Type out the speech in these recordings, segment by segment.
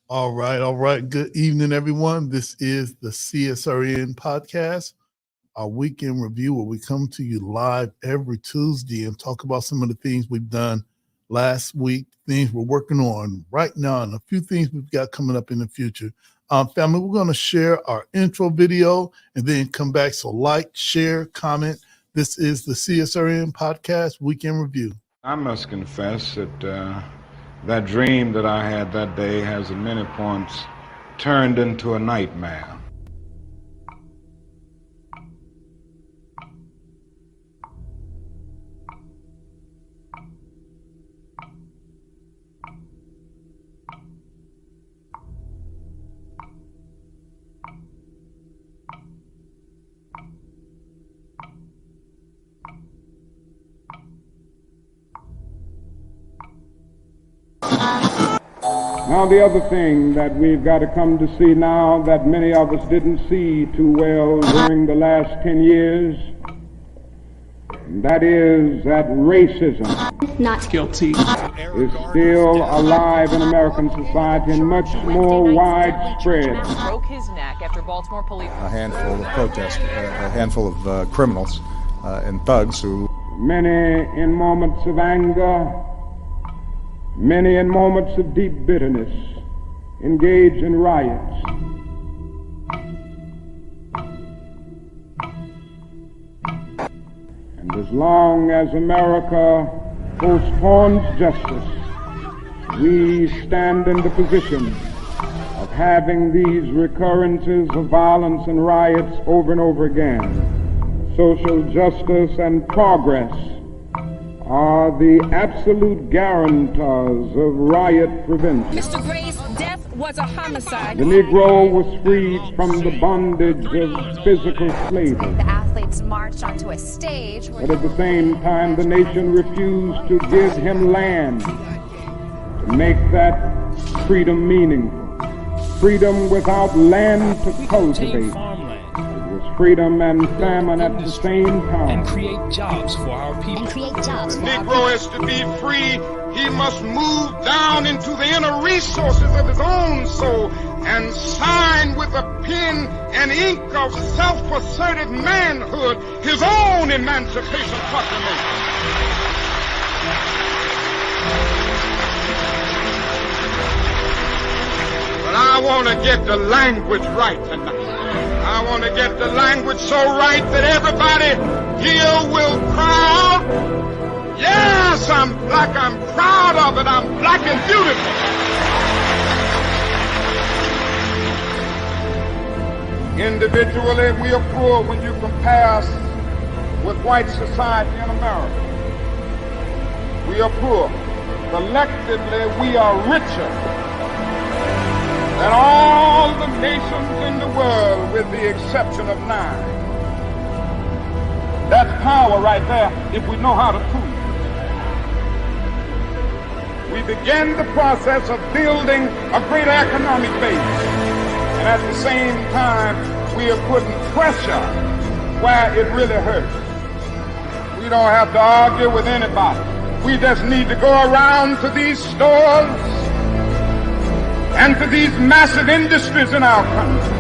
All right, all right. Good evening, everyone. This is the CSRN podcast, our weekend review where we come to you live every Tuesday and talk about some of the things we've done last week, things we're working on right now, and a few things we've got coming up in the future. Family, we're going to share our intro video and then come back. So like, share, comment. This is the CSRN podcast weekend review. I must confess that that dream that I had that day has at many points turned into a nightmare. Now, the other thing that we've got to come to see now that many of us didn't see too well during the last 10 years, that is that racism not guilty is still alive in American society and much more widespread. Broke his neck after Baltimore police. A handful of protesters, a handful of criminals and thugs who... Many in moments of anger, many in moments of deep bitterness, engage in riots. And as long as America postpones justice, we stand in the position of having these recurrences of violence and riots over and over again. Social justice and progress are the absolute guarantors of riot prevention. Mr. Gray's death was a homicide. The Negro was freed from the bondage of physical slavery. The athletes marched onto a stage. But at the same time, the nation refused to give him land to make that freedom meaningful. Freedom without land to cultivate. Freedom and famine at the same time. and create jobs for our people. Negro is to be free. He must move down into the inner resources of his own soul and sign with a pen and ink of self-assertive manhood his own emancipation proclamation. But I want to get the language right tonight. I want to get the language so right that everybody here will cry out, yes, I'm black, I'm proud of it, I'm black and beautiful. Individually, we are poor when you compare us with white society in America. We are poor. Collectively, we are richer than all the nations in the world with the exception of 9. That's power right there if we know how to prove it. We begin the process of building a greater economic base. And at the same time, we are putting pressure where it really hurts. We don't have to argue with anybody. We just need to go around to these stores and to these massive industries in our country.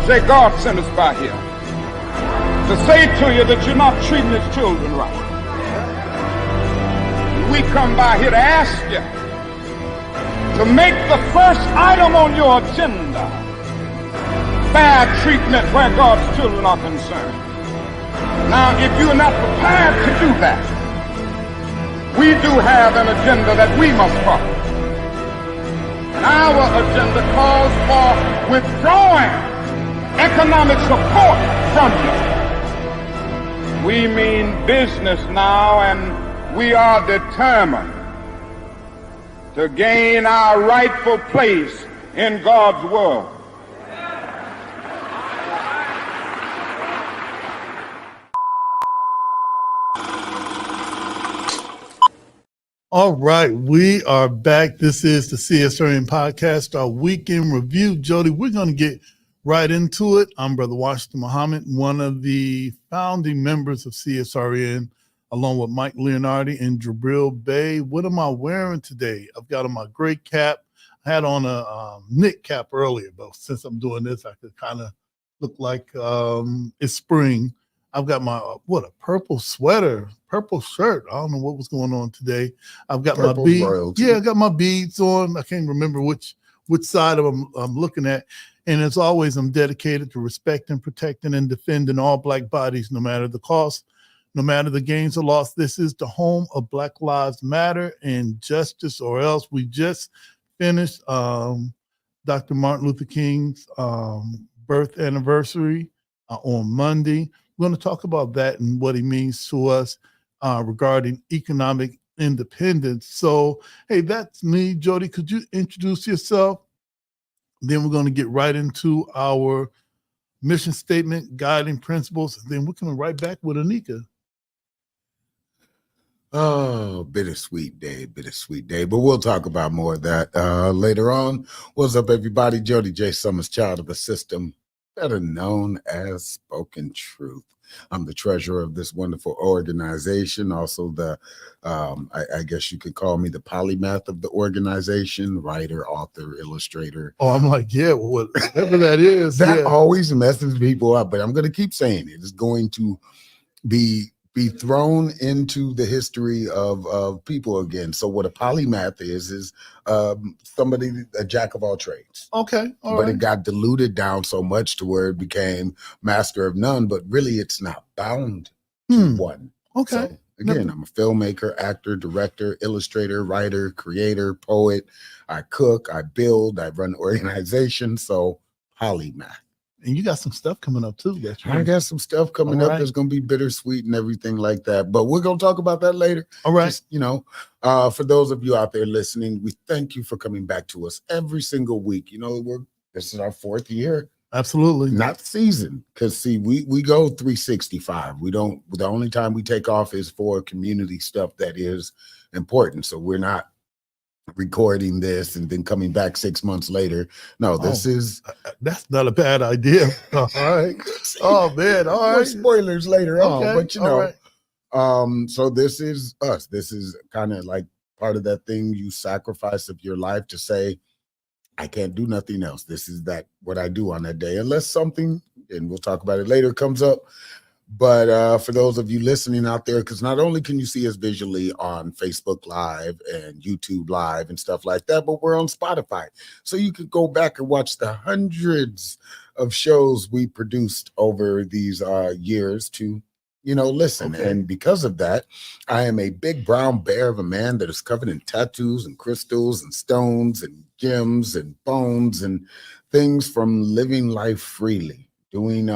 Say, God sent us by here to say to you that you're not treating his children right. We come by here to ask you to make the first item on your agenda fair treatment where God's children are concerned. Now, if you're not prepared to do that, we do have an agenda that we must follow. And our agenda calls for withdrawing economic support from you. We mean business now, and we are determined to gain our rightful place in God's world. All right, we are back. This is the CSRN podcast, our weekend review. Jody, we're going to get right into it. I'm Brother Washington Muhammad, one of the founding members of CSRN, along with Mike Leonardi and Jabril Bey. What am I wearing today? I've got on my gray cap. I had on a knit cap earlier, but since I'm doing this, I could kind of look like it's spring. I've got my a purple sweater, purple shirt. I don't know what was going on today. I've got Purple my beads. royalty. Yeah, I got my beads on. I can't remember which side of them I'm looking at. And as always, I'm dedicated to respecting, protecting, and defending all Black bodies, no matter the cost, no matter the gains or loss. This is the home of Black Lives Matter and Justice or Else. We just finished Dr. Martin Luther King's birth anniversary on Monday. We're going to talk about that and what he means to us regarding economic independence. So, hey, that's me. Jody, could you introduce yourself? Then we're going to get right into our mission statement, guiding principles. Then we're coming right back with Anika. Oh, bittersweet day. But we'll talk about more of that later on. What's up, everybody? Jody J. Summers, child of the system, better known as Spoken Truth. I'm the treasurer of this wonderful organization. Also the, I guess you could call me the polymath of the organization, writer, author, illustrator. Oh, I'm like, yeah, well, whatever that is. That yeah. always messes people up, but I'm going to keep saying it. It's going to be thrown into the history of people again. So what a polymath is somebody, a jack of all trades. Okay. All but right. It got diluted down so much to where it became master of none, but really it's not bound to one. Okay. So, again, I'm a filmmaker, actor, director, illustrator, writer, creator, poet. I cook, I build, I run organizations. So polymath. And you got some stuff coming up too. That's right. I got some stuff coming up that's going to be bittersweet and everything like that. But we're going to talk about that later. All right. Just, for those of you out there listening, we thank you for coming back to us every single week. This is our 4th year. Absolutely. Not season. Because see, we go 365. The only time we take off is for community stuff that is important. So we're not recording this and then coming back 6 months later. No, that's not a bad idea. All right. Oh man. All right. Spoilers later on, but right. So this is us. This is kind of like part of that thing, you sacrifice of your life to say, I can't do nothing else. This is what I do on that day, unless something, and we'll talk about it later, comes up. But for those of you listening out there, because not only can you see us visually on Facebook Live and YouTube Live and stuff like that, but we're on Spotify. So you could go back and watch the hundreds of shows we produced over these years to, listen. Okay. And because of that, I am a big brown bear of a man that is covered in tattoos and crystals and stones and gems and bones and things from living life freely. Doing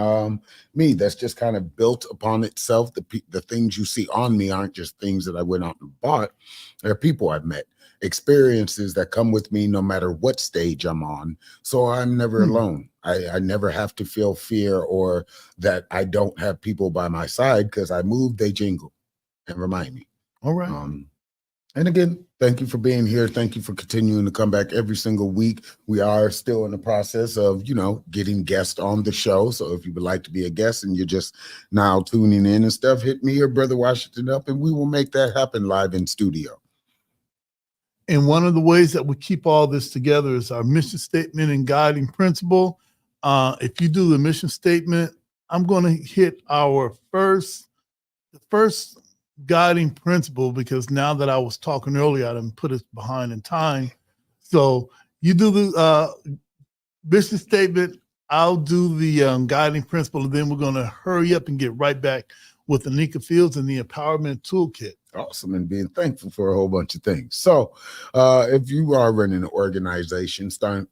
me, that's just kind of built upon itself. The things you see on me aren't just things that I went out and bought. They're people I've met, experiences that come with me no matter what stage I'm on. So I'm never alone. I never have to feel fear or that I don't have people by my side, because I move, they jingle and remind me. All right. And again, thank you for being here. Thank you for continuing to come back every single week. We are still in the process of, getting guests on the show. So if you would like to be a guest and you're just now tuning in and stuff, hit me or Brother Washington up and we will make that happen live in studio. And one of the ways that we keep all this together is our mission statement and guiding principle. If you do the mission statement, I'm going to hit our first guiding principle, because now that I was talking earlier, I didn't put it behind in time. So you do the mission statement, I'll do the guiding principle, and then we're going to hurry up and get right back with Anika Fields and the Empowerment Toolkit. Awesome, and being thankful for a whole bunch of things. So if you are running an organization, starting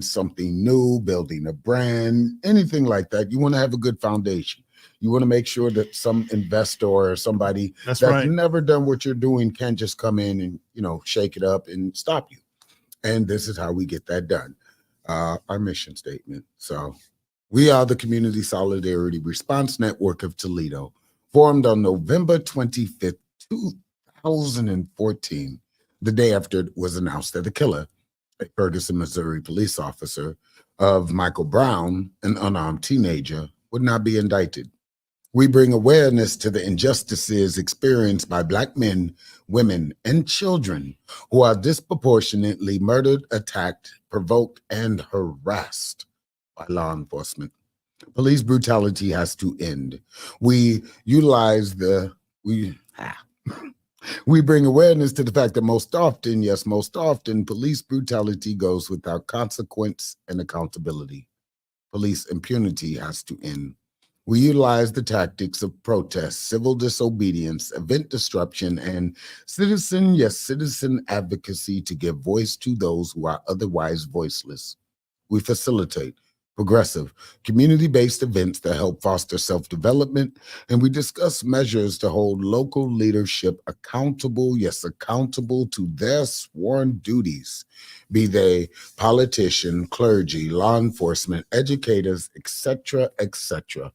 something new, building a brand, anything like that, you want to have a good foundation. You want to make sure that some investor or somebody that's never done what you're doing can't just come in and, shake it up and stop you. And this is how we get that done. Our mission statement. So we are the Community Solidarity Response Network of Toledo, formed on November 25th, 2014, the day after it was announced that the killer, a Ferguson, Missouri police officer of Michael Brown, an unarmed teenager, would not be indicted. We bring awareness to the injustices experienced by Black men, women, and children who are disproportionately murdered, attacked, provoked, and harassed by law enforcement. Police brutality has to end. We bring awareness to the fact that most often, police brutality goes without consequence and accountability. Police impunity has to end. We utilize the tactics of protest, civil disobedience, event disruption, and citizen advocacy to give voice to those who are otherwise voiceless. We facilitate progressive, community-based events that help foster self-development, and we discuss measures to hold local leadership accountable to their sworn duties, be they politician, clergy, law enforcement, educators, etc., etc.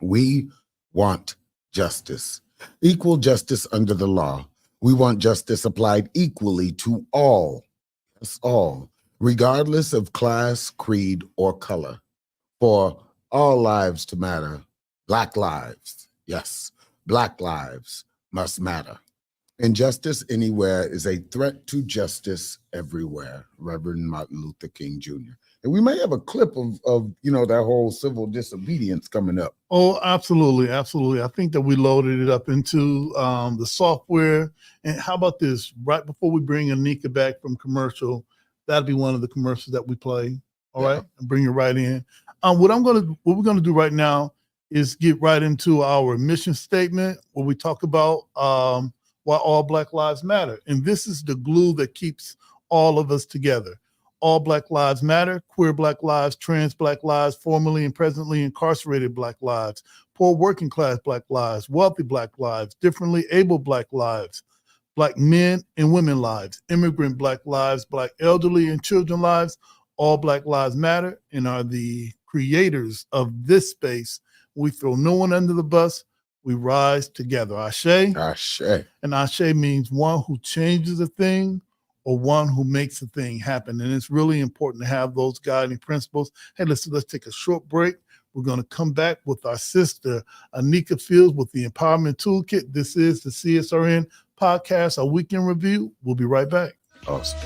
We want justice, equal justice under the law. We want justice applied equally to all, us all, regardless of class, creed, or color. For all lives to matter, Black lives, yes, Black lives must matter. Injustice anywhere is a threat to justice everywhere. Reverend Martin Luther King Jr. And we may have a clip of that whole civil disobedience coming up. Oh, absolutely, absolutely. I think that we loaded it up into the software. And how about this? Right before we bring Anika back from commercial, that'll be one of the commercials that we play. All right, and bring it right in. What we're gonna do right now is get right into our mission statement, where we talk about why all Black lives matter, and this is the glue that keeps all of us together. All Black lives matter: queer Black lives, trans Black lives, formerly and presently incarcerated Black lives, poor working class Black lives, wealthy Black lives, differently able Black lives, Black men and women lives, immigrant Black lives, Black elderly and children lives. All Black lives matter and are the creators of this space. We throw no one under the bus. We rise together. Ashe. Ashe. And Ashe means one who changes a thing or one who makes a thing happen. And it's really important to have those guiding principles. Hey, let's take a short break. We're going to come back with our sister, Anika Fields, with the Empowerment Toolkit. This is the CSRN podcast, our weekend review. We'll be right back. Awesome.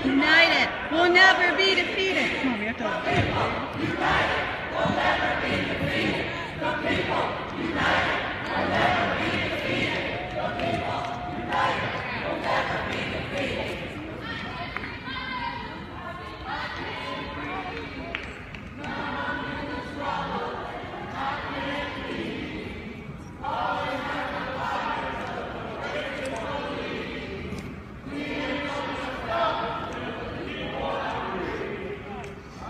United, we'll never be defeated. Come on, we have to. United, we'll never be defeated. The people, united, will never be defeated. The people, united, will never be defeated.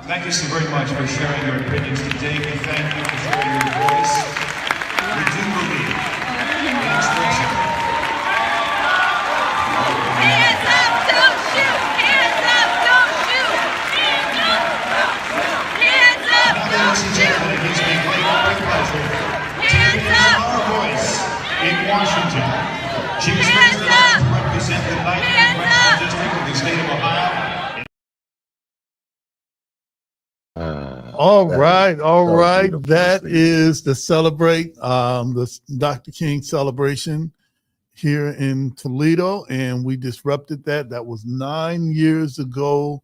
Thank you so very much for sharing your opinions today. We thank you for sharing your voice. We do believe in expression. Hands up, don't shoot! Hands up, don't shoot! Hands up, don't shoot! Hands up, don't shoot! It gives me great pleasure to introduce our voice in Washington. She was raised All right. beautiful to That see. is the celebrate the Dr. King celebration here in Toledo, and we disrupted that. That was 9 years ago.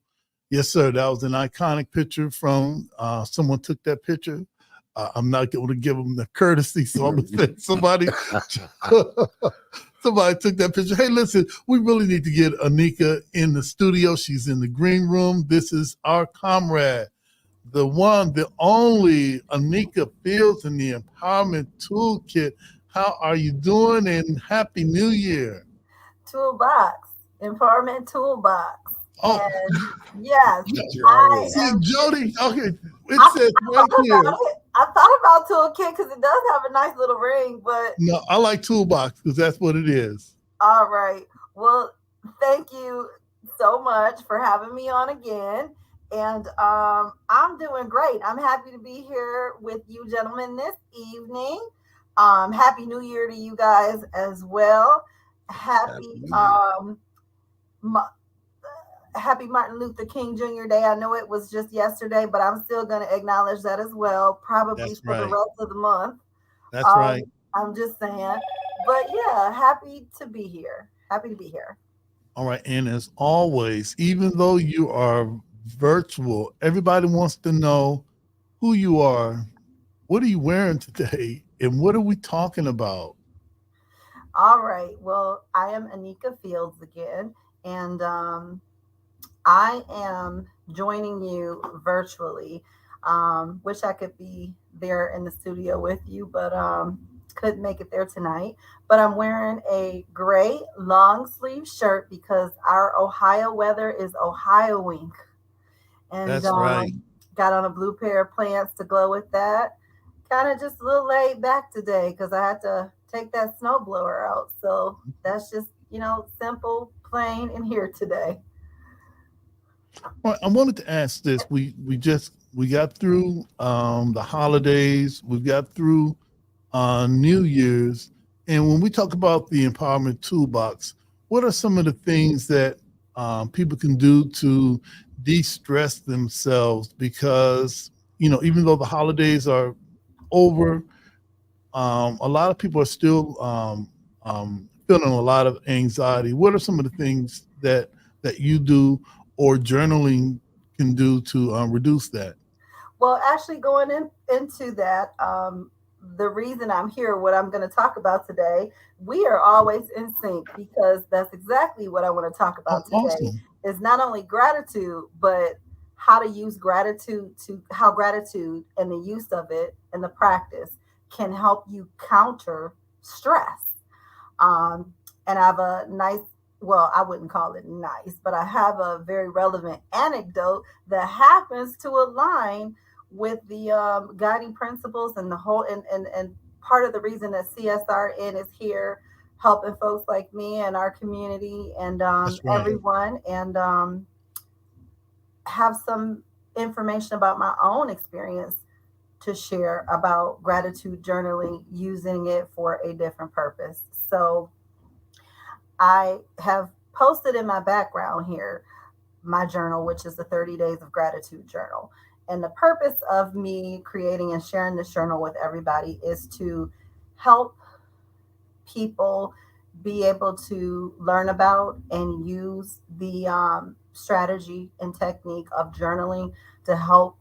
Yes, sir. That was an iconic picture from someone took that picture. I'm not going to give them the courtesy, so I'm going to say somebody somebody took that picture. Hey, listen, we really need to get Anika in the studio. She's in the green room. This is our comrade, the one, the only Anika Fields in the Empowerment Toolkit. How are you doing? And Happy New Year. Toolbox, Empowerment Toolbox. Oh, And yes, I see, am. Jody, okay, it I says right thought here. about it. I thought about Toolkit because it does have a nice little ring, but No, I like Toolbox because that's what it is. all right. Well, thank you so much for having me on again. And I'm doing great. I'm happy to be here with you gentlemen this evening. Happy New Year to you guys as well. Happy Ma- Happy Martin Luther King Jr. Day. I know it was just yesterday, but I'm still going to acknowledge that as well, probably That's for the right. rest of the month. That's right. I'm just saying. But yeah, happy to be here. Happy to be here. All right. And as always, even though you are virtual, everybody wants to know who you are. What are you wearing today? And what are we talking about? All right. Well, I am Anika Fields again, and I am joining you virtually. Wish I could be there in the studio with you, but couldn't make it there tonight. But I'm wearing a gray long sleeve shirt because our Ohio weather is Ohioing. And That's right. got on a blue pair of pants to go with that. Kind of just a little laid back today because I had to take that snowblower out. So that's just, simple, plain, and here today. Well, I wanted to ask this. We got through the holidays. We got through New Year's, and when we talk about the Empowerment Toolbox, what are some of the things that people can do to de-stress themselves? Because even though the holidays are over, a lot of people are still feeling a lot of anxiety. What are some of the things that you do or journaling can do to reduce that? Well, actually, into that, the reason I'm here, what I'm going to talk about today, we are always in sync because that's exactly what I want to talk Oh, about today. awesome. Is not only gratitude, but how to use gratitude to how gratitude and the use of it and the practice can help you counter stress. And I have a nice, well, I wouldn't call it nice, but I have a very relevant anecdote that happens to align with the guiding principles and the whole, and part of the reason that CSRN is here helping folks like me and our community and That's right. everyone, and have some information about my own experience to share about gratitude journaling, using it for a different purpose. So I have posted in my background here my journal, which is the 30 Days of Gratitude journal. And the purpose of me creating and sharing this journal with everybody is to help people be able to learn about and use the strategy and technique of journaling to help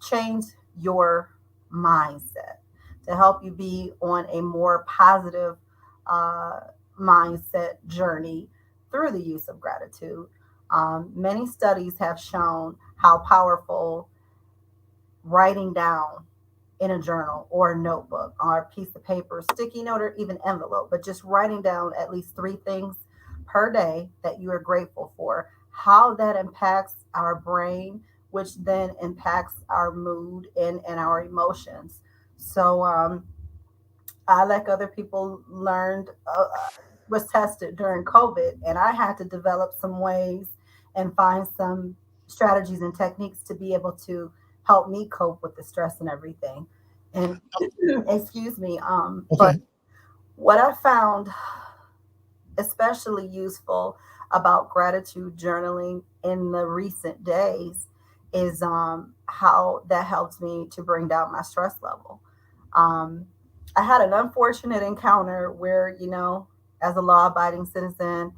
change your mindset, to help you be on a more positive uh, mindset journey through the use of gratitude. Many studies have shown how powerful writing down in a journal or a notebook or a piece of paper, sticky note, or even envelope, but just writing down at least 3 things per day that you are grateful for, how that impacts our brain, which then impacts our mood and our emotions. So I, like other people, learned, was tested during COVID, and I had to develop some ways and find some strategies and techniques to be able to help me cope with the stress and everything. And excuse me, but Okay. what I found especially useful about gratitude journaling in the recent days is how that helps me to bring down my stress level. Um, I had an unfortunate encounter where, as a law abiding citizen,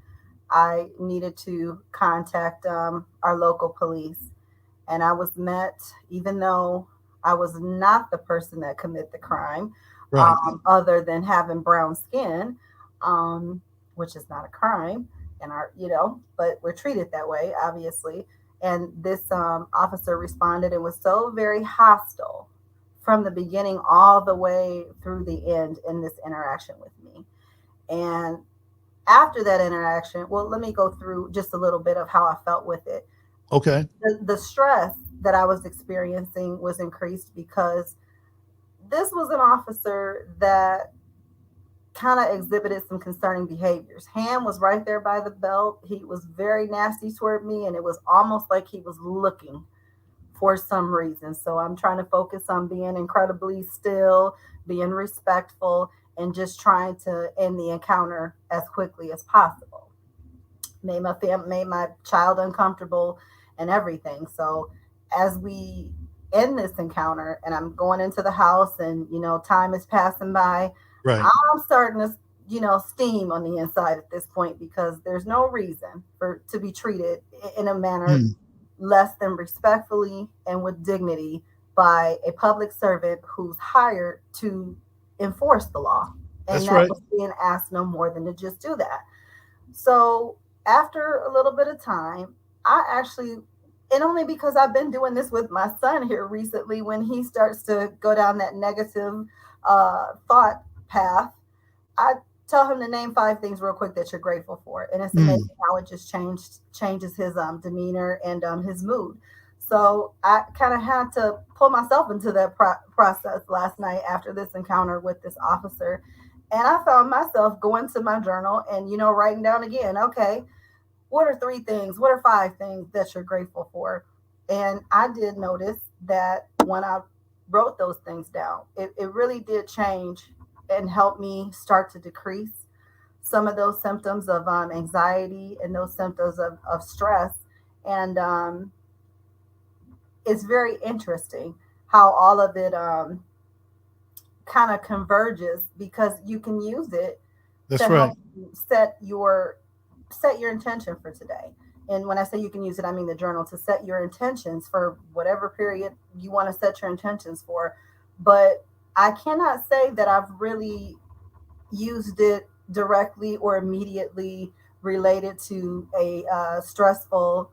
I needed to contact our local police. And I was met, even though I was not the person that committed the crime, Right. other than having brown skin, um, which is not a crime, and but we're treated that way, obviously. And this officer responded and was so very hostile from the beginning all the way through the end in this interaction with me. And after that interaction, well, let me go through just a little bit of how I felt with it. Okay. The stress that I was experiencing was increased because this was an officer that kind of exhibited some concerning behaviors. Hand was right there by the belt. He was very nasty toward me, and it was almost like he was looking for some reason. So I'm trying to focus on being incredibly still, being respectful, and just trying to end the encounter as quickly as possible. Made my child uncomfortable and everything. So as we end this encounter and I'm going into the house and time is passing by, Right. I'm starting to steam on the inside at this point because there's no reason to be treated in a manner less than respectfully and with dignity by a public servant who's hired to enforce the law. And That's that right. was being asked no more than to just do that. So after a little bit of time, I actually, and only because I've been doing this with my son here recently, when he starts to go down that negative thought path, I tell him to name 5 things real quick that you're grateful for, and it's amazing how it just changes his demeanor and his mood. So I kind of had to pull myself into that process last night after this encounter with this officer, and I found myself going to my journal and writing down again. Okay, what are 3 things? What are 5 things that you're grateful for? And I did notice that when I wrote those things down, it really did change and help me start to decrease some of those symptoms of anxiety and those symptoms of stress. And it's very interesting how all of it kind of converges because you can use it That's to right. help you set your intention for today. And when I say you can use it, I mean the journal, to set your intentions for whatever period you want to set your intentions for. But I cannot say that I've really used it directly or immediately related to a stressful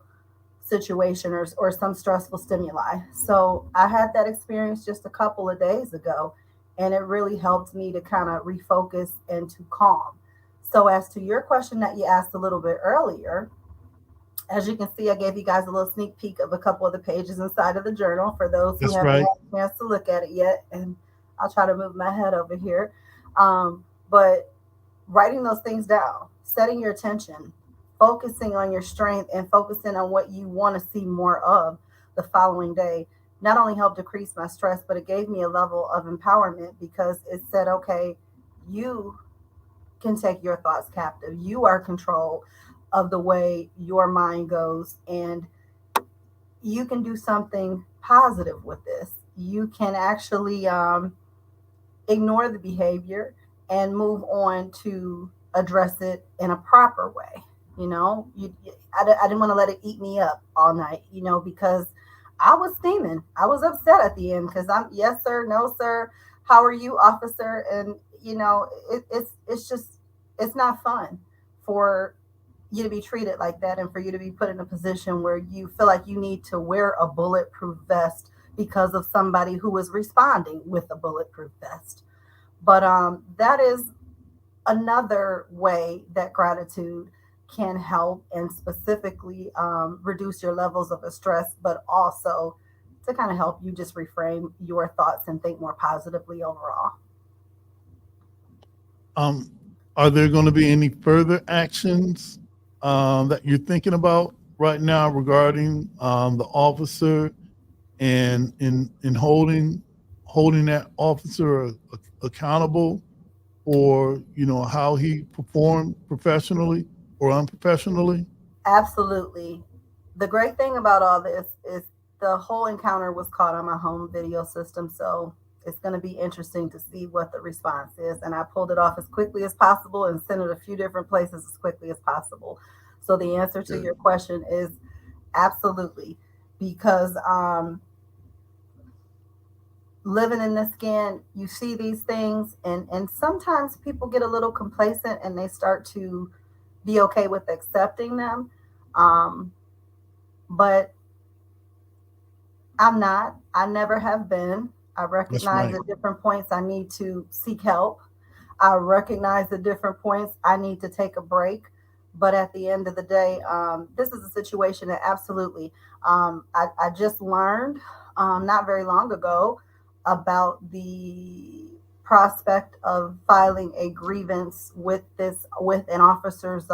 situation or some stressful stimuli. So I had that experience just a couple of days ago, and it really helped me to kind of refocus and to calm. So as to your question that you asked a little bit earlier, as you can see, I gave you guys a little sneak peek of a couple of the pages inside of the journal for those who That's haven't right. had a chance to look at it yet. And I'll try to move my head over here. But writing those things down, setting your attention, focusing on your strength and focusing on what you want to see more of the following day, not only helped decrease my stress, but it gave me a level of empowerment because it said, okay, you can take your thoughts captive. You are control of the way your mind goes, and you can do something positive with this. You can actually ignore the behavior and move on to address it in a proper way. I didn't want to let it eat me up all night, because I was steaming. I was upset at the end because I'm, yes, sir, no, sir. How are you, officer? And, it's just, it's not fun for you to be treated like that and for you to be put in a position where you feel like you need to wear a bulletproof vest because of somebody who is responding with a bulletproof vest. But that is another way that gratitude can help and specifically reduce your levels of stress, but also to kind of help you just reframe your thoughts and think more positively overall. Are there going to be any further actions that you're thinking about right now regarding the officer and in holding that officer accountable for how he performed professionally or unprofessionally? Absolutely. The great thing about all this is the whole encounter was caught on my home video system, so it's going to be interesting to see what the response is. And I pulled it off as quickly as possible and sent it a few different places as quickly as possible. So the answer to your question is absolutely, because living in this skin, you see these things, and sometimes people get a little complacent and they start to be okay with accepting them. But I'm not. I never have been. I recognize at different points I need to seek help. I recognize at different points I need to take a break. But at the end of the day, this is a situation that absolutely, I just learned not very long ago about the prospect of filing a grievance with an officer's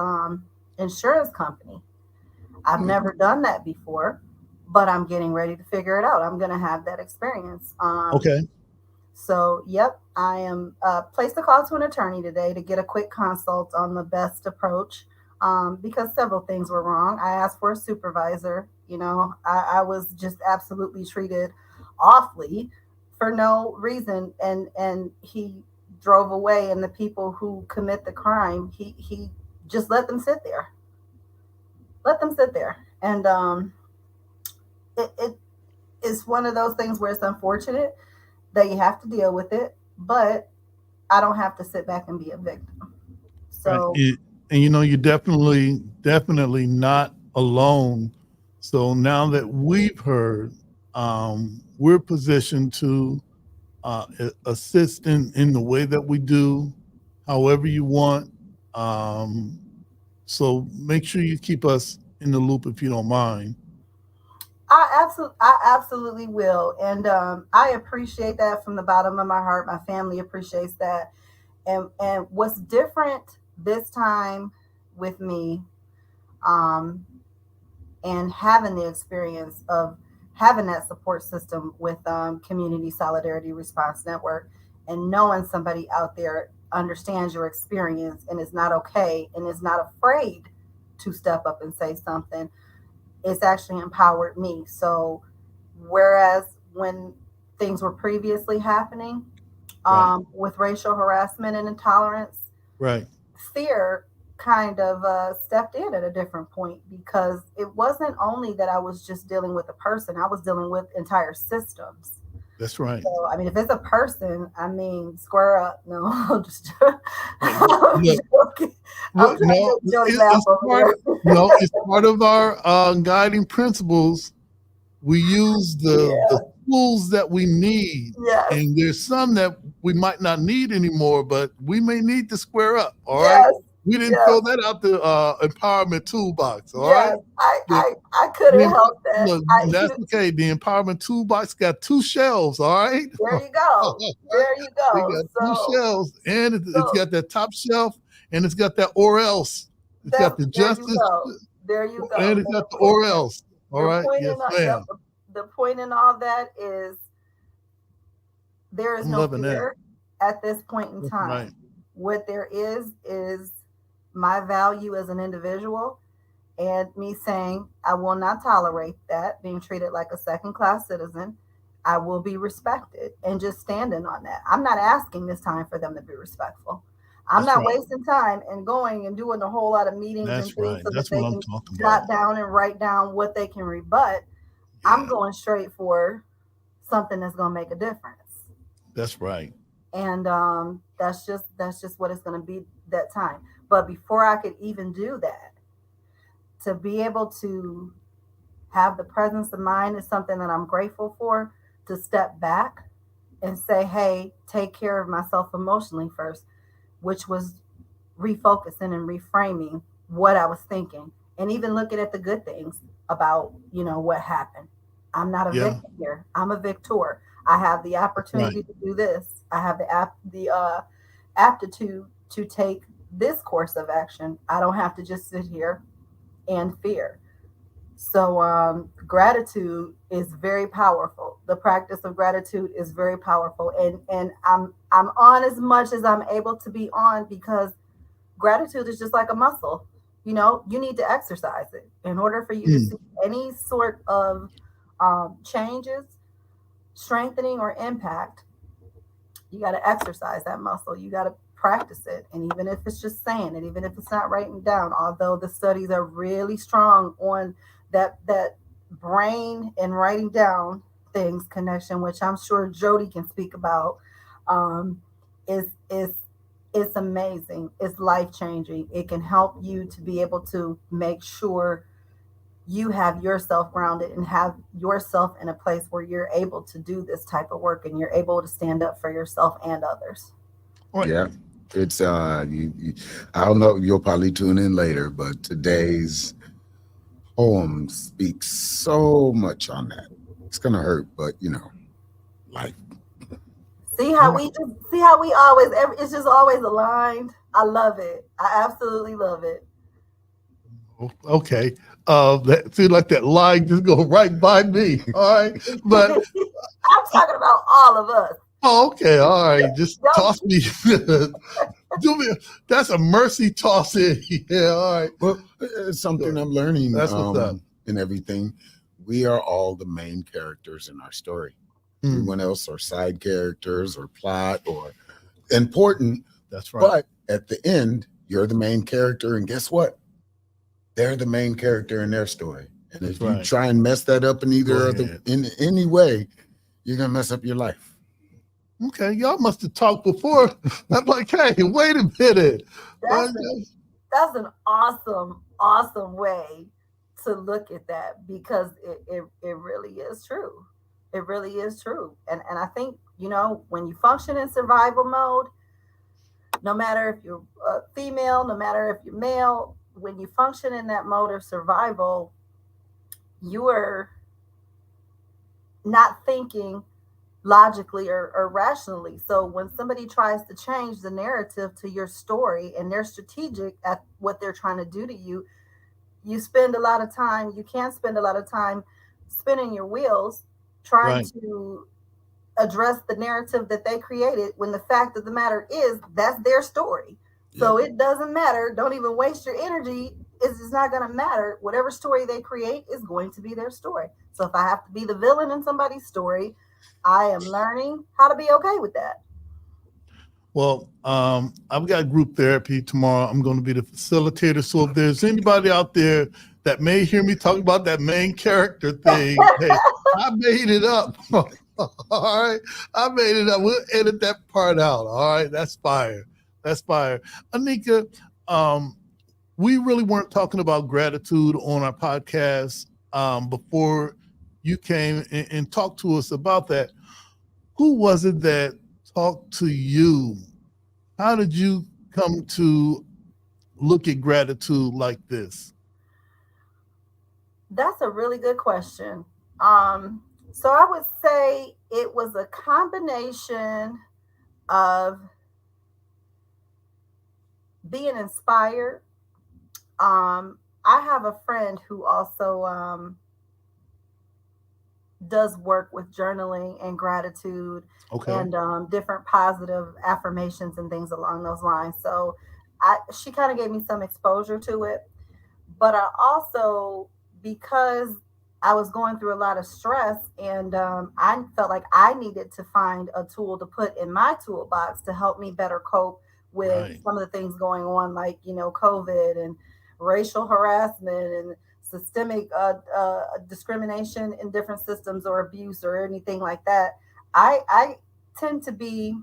insurance company. I've never done that before, but I'm getting ready to figure it out. I'm going to have that experience. Okay. So, yep, I am placed a call to an attorney today to get a quick consult on the best approach, because several things were wrong. I asked for a supervisor. I was just absolutely treated awfully for no reason, and he drove away, and the people who commit the crime, he just let them sit there. And it is one of those things where it's unfortunate that you have to deal with it, but I don't have to sit back and be a victim. So, right. And you're definitely not alone. So now that we've heard, we're positioned to assist in the way that we do, however you want. So make sure you keep us in the loop if you don't mind. I absolutely will, and I appreciate that from the bottom of my heart. My family appreciates that, and what's different this time with me, and having the experience of having that support system with Community Solidarity Response Network, and knowing somebody out there understands your experience and is not okay and is not afraid to step up and say something, it's actually empowered me. So whereas when things were previously happening with racial harassment and intolerance, right, fear kind of stepped in at a different point, because it wasn't only that I was just dealing with a person, I was dealing with entire systems. That's right. So, I mean, if it's a person, I mean, square up. No, I'm just I'm joking. It's part of our guiding principles. We use the tools that we need, and there's some that we might not need anymore, but we may need to square up. All right. We didn't throw that out the empowerment toolbox. All right. I couldn't help that. Look, that's okay. The empowerment toolbox got 2 shelves. All right. There you go. There you go. It got 2 shelves, and it's got that top shelf, and it's got that or else. It's got the justice. There you go. And it's got the or else. All right. Yes, ma'am. The point in all that is there is no fear at this point in time. Right. What there is my value as an individual, and me saying I will not tolerate that, being treated like a second-class citizen. I will be respected, and just standing on that. I'm not asking this time for them to be respectful. I'm not wasting time and going and doing a whole lot of meetings and things so that they can jot down and write down what they can rebut. I'm going straight for something that's going to make a difference. That's right. And that's just what it's going to be that time. But before I could even do that, to be able to have the presence of mind is something that I'm grateful for, to step back and say, hey, take care of myself emotionally first, which was refocusing and reframing what I was thinking, and even looking at the good things about, what happened. I'm not a victim here. I'm a victor. I have the opportunity to do this. I have the aptitude to take this course of action. I don't have to just sit here and fear. So gratitude is very powerful. The practice of gratitude is very powerful, and I'm on as much as I'm able to be on, because gratitude is just like a muscle. You need to exercise it in order for you to see any sort of changes, strengthening, or impact, you got to exercise that muscle. You got to practice it. And even if it's just saying it, even if it's not writing down, although the studies are really strong on that brain and writing down things connection, which I'm sure Jody can speak about, is it's amazing. It's life changing. It can help you to be able to make sure you have yourself grounded and have yourself in a place where you're able to do this type of work and you're able to stand up for yourself and others. Yeah, it's I don't know, you'll probably tune in later, but today's poem speaks so much on that. It's gonna hurt, but life. See how we always, it's just always aligned. I love it. I absolutely love it. Okay. That seems like that line just go right by me. All right. But I'm talking about all of us. Oh, okay. All right. Just toss me. Do me. That's a mercy toss in. Yeah. All right. Well, it's something I'm learning. That's what's up. In everything. We are all the main characters in our story. Everyone else are side characters or plot or important. That's right. But at the end, you're the main character. And guess what? They're the main character in their story. And if you try and mess that up in in any way, you're going to mess up your life. Okay. Y'all must have talked before. I'm like, hey, wait a minute. That's an awesome way to look at that, because it really is true. It really is true. And I think, when you function in survival mode, no matter if you're female, no matter if you're male, when you function in that mode of survival, you are not thinking logically or rationally. So when somebody tries to change the narrative to your story and they're strategic at what they're trying to do to you, you can spend a lot of time spinning your wheels trying to address the narrative that they created, when the fact of the matter is that's their story. So it doesn't matter. Don't even waste your energy. It's just not going to matter. Whatever story they create is going to be their story. So if I have to be the villain in somebody's story, I am learning how to be okay with that. Well, I've got group therapy tomorrow. I'm going to be the facilitator. So if there's anybody out there that may hear me talking about that main character thing, hey, I made it up. All right. I made it up. We'll edit that part out. All right. That's fire. That's fire. Anika, we really weren't talking about gratitude on our podcast before you came and talked to us about that. Who was it that talked to you? How did you come to look at gratitude like this? That's a really good question. So I would say it was a combination of being inspired. I have a friend who also does work with journaling and gratitude and different positive affirmations and things along those lines. So she kind of gave me some exposure to it. But I also, because I was going through a lot of stress and I felt like I needed to find a tool to put in my toolbox to help me better cope with some of the things going on, like, COVID and racial harassment and systemic discrimination in different systems or abuse or anything like that. I tend to be,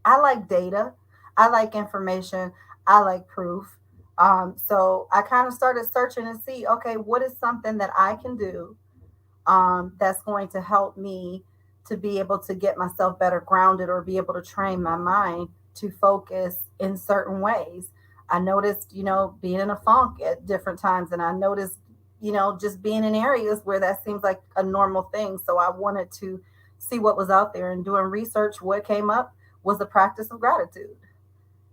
I like data, I like information, I like proof. So I kind of started searching and see, okay, what is something that I can do that's going to help me to be able to get myself better grounded or be able to train my mind to focus in certain ways. I noticed, being in a funk at different times, and I noticed, just being in areas where that seems like a normal thing. So I wanted to see what was out there, and doing research, what came up was the practice of gratitude.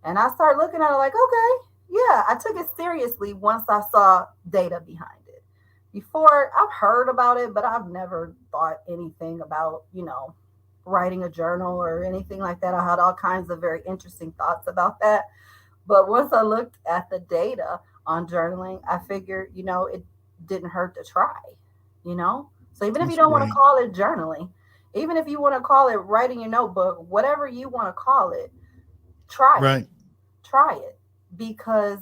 And I started looking at it like, okay, yeah, I took it seriously once I saw data behind it. Before, I've heard about it, but I've never thought anything about, writing a journal or anything like that. I had all kinds of very interesting thoughts about that. But once I looked at the data on journaling, I figured, it didn't hurt to try, So even if you That's don't want to great. call it journaling, even if you want to call it writing your notebook, whatever you want to call it, try it. Right. Try it, because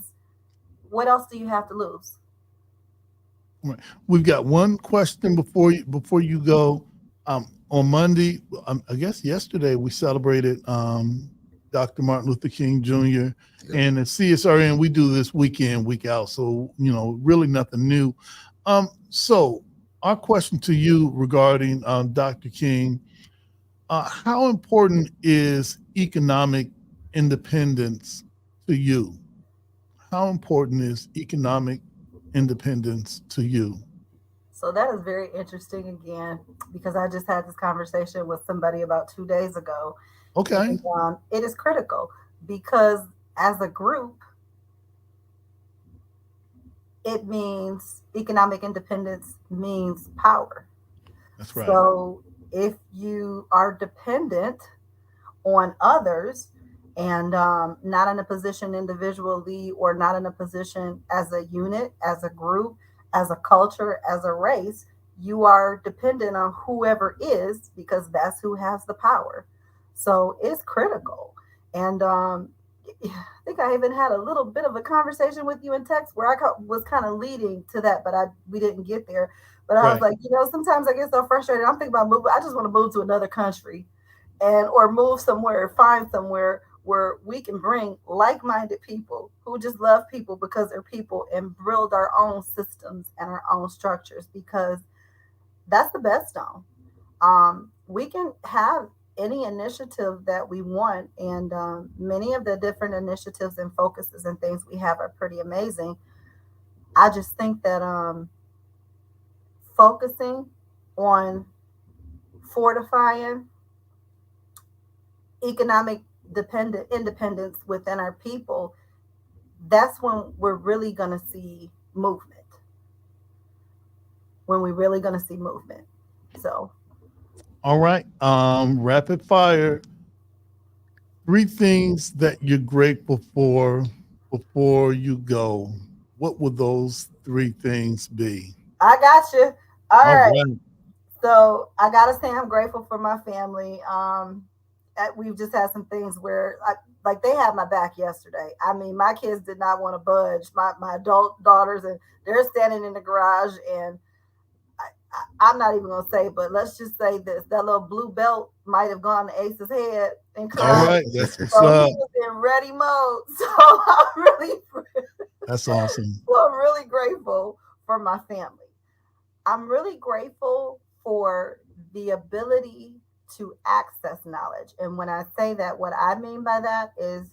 what else do you have to lose? Right. We've got one question before you go. On Monday, I guess yesterday, we celebrated Dr. Martin Luther King Jr. And at CSRN, we do this week in, week out. So, really nothing new. So our question to you regarding Dr. King, how important is economic independence to you? How important is economic independence to you? So that is very interesting again, because I just had this conversation with somebody about 2 days ago. Okay. And it is critical because as a group, it means economic independence means power. That's right. So if you are dependent on others and not in a position individually or not in a position as a unit, as a group, as a culture, as a race, you are dependent on whoever is, because that's who has the power. So it's critical. And I think I even had a little bit of a conversation with you in text where was kind of leading to that, but we didn't get there. But I was like, sometimes I get so frustrated. I'm thinking about moving. I just want to move to another country or move somewhere, find somewhere where we can bring like-minded people who just love people because they're people, and build our own systems and our own structures, because that's the best zone. We can have any initiative that we want, and many of the different initiatives and focuses and things we have are pretty amazing. I just think that focusing on fortifying economic independence within our people, that's when we're really going to see movement. So, all right. Rapid fire. 3 things that you're grateful for before you go. What would those 3 things be? I got you. All right. Right. So I gotta say I'm grateful for my family. We've just had some things where like they had my back yesterday. I mean, my kids did not want to budge. My adult daughters, and they're standing in the garage, and I'm not even gonna say, but let's just say this: that little blue belt might have gone to Ace's head and cried. All right, that's what's So up. he was in ready mode. So That's awesome. I'm really grateful for my family. I'm really grateful for the ability to access knowledge. And when I say that, what I mean by that is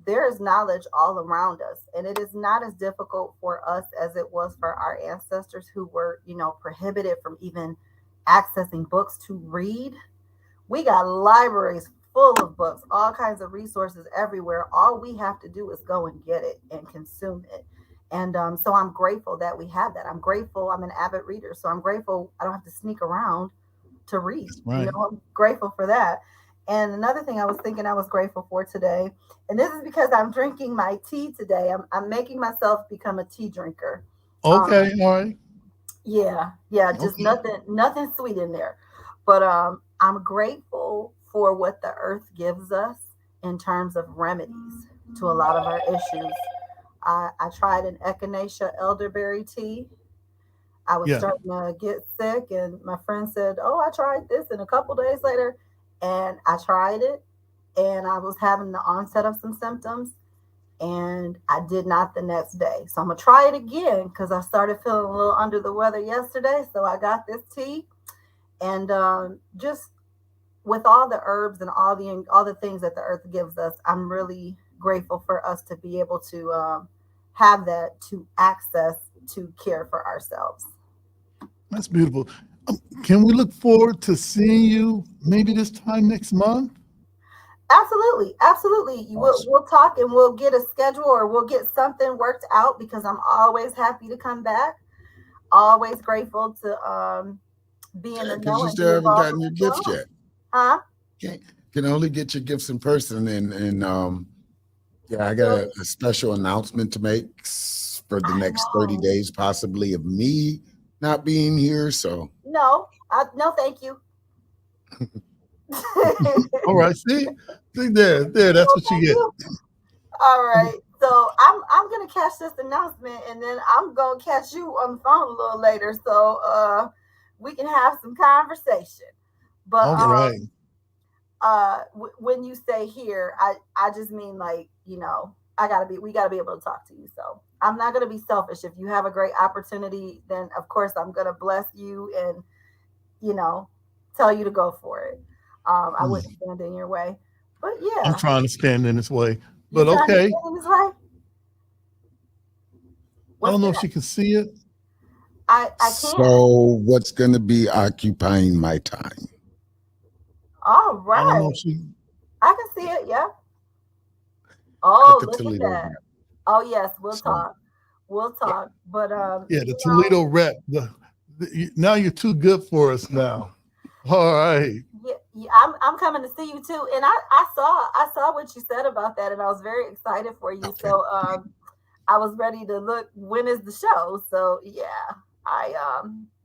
there is knowledge all around us. And it is not as difficult for us as it was for our ancestors who were, prohibited from even accessing books to read. We got libraries full of books, all kinds of resources everywhere. All we have to do is go and get it and consume it. And so I'm grateful that we have that. I'm grateful. I'm an avid reader, so I'm grateful I don't have to sneak around to read. Right. I'm grateful for that. And another thing I was thinking I was grateful for today, and this is because I'm drinking my tea today. I'm making myself become a tea drinker. Okay. All right. Yeah, just Okay. nothing sweet in there. But I'm grateful for what the earth gives us in terms of remedies to a lot of our issues. I tried an echinacea elderberry tea. I was Yeah. starting to get sick, and my friend said, "Oh, I tried this," and a couple days later, and I tried it, and I was having the onset of some symptoms, and I did not the next day. So I'm gonna try it again because I started feeling a little under the weather yesterday. So I got this tea, and just with all the herbs and all the things that the earth gives us, I'm really grateful for us to be able to have that to access to care for ourselves. That's beautiful. Can we look forward to seeing you maybe this time next month? Absolutely, absolutely. We'll talk and we'll get a schedule or we'll get something worked out because I'm always happy to come back. Always grateful to be in the Because know you and be still haven't involved gotten your with what's gifts going on. yet. Huh? Can only get your gifts in person, and yeah, I got a special announcement to make for the next 30 days, possibly, of me not being here. So No, no, thank you. All right, see there, that's what you get. All right, so I'm gonna catch this announcement, and then I'm gonna catch you on the phone a little later, so we can have some conversation. But All right. When you say here, I just mean like, you know, we gotta be able to talk to you. So I'm not gonna be selfish. If you have a great opportunity, then of course I'm gonna bless you and, you know, tell you to go for it. I wouldn't stand in your way. But yeah. I'm trying to stand in his way. But okay. I don't know if she can see it. I can't. So what's going to be occupying my time? All right. I don't know if she... I can see it, yeah. Oh, look at Toledo that. rep. Oh, yes, we'll talk. We'll talk. But yeah, the Toledo rep. Now you're too good for us now. All right. Yeah, I'm coming to see you too. And I saw what you said about that, and I was very excited for you. Okay. So I was ready to look, when is the show? So yeah,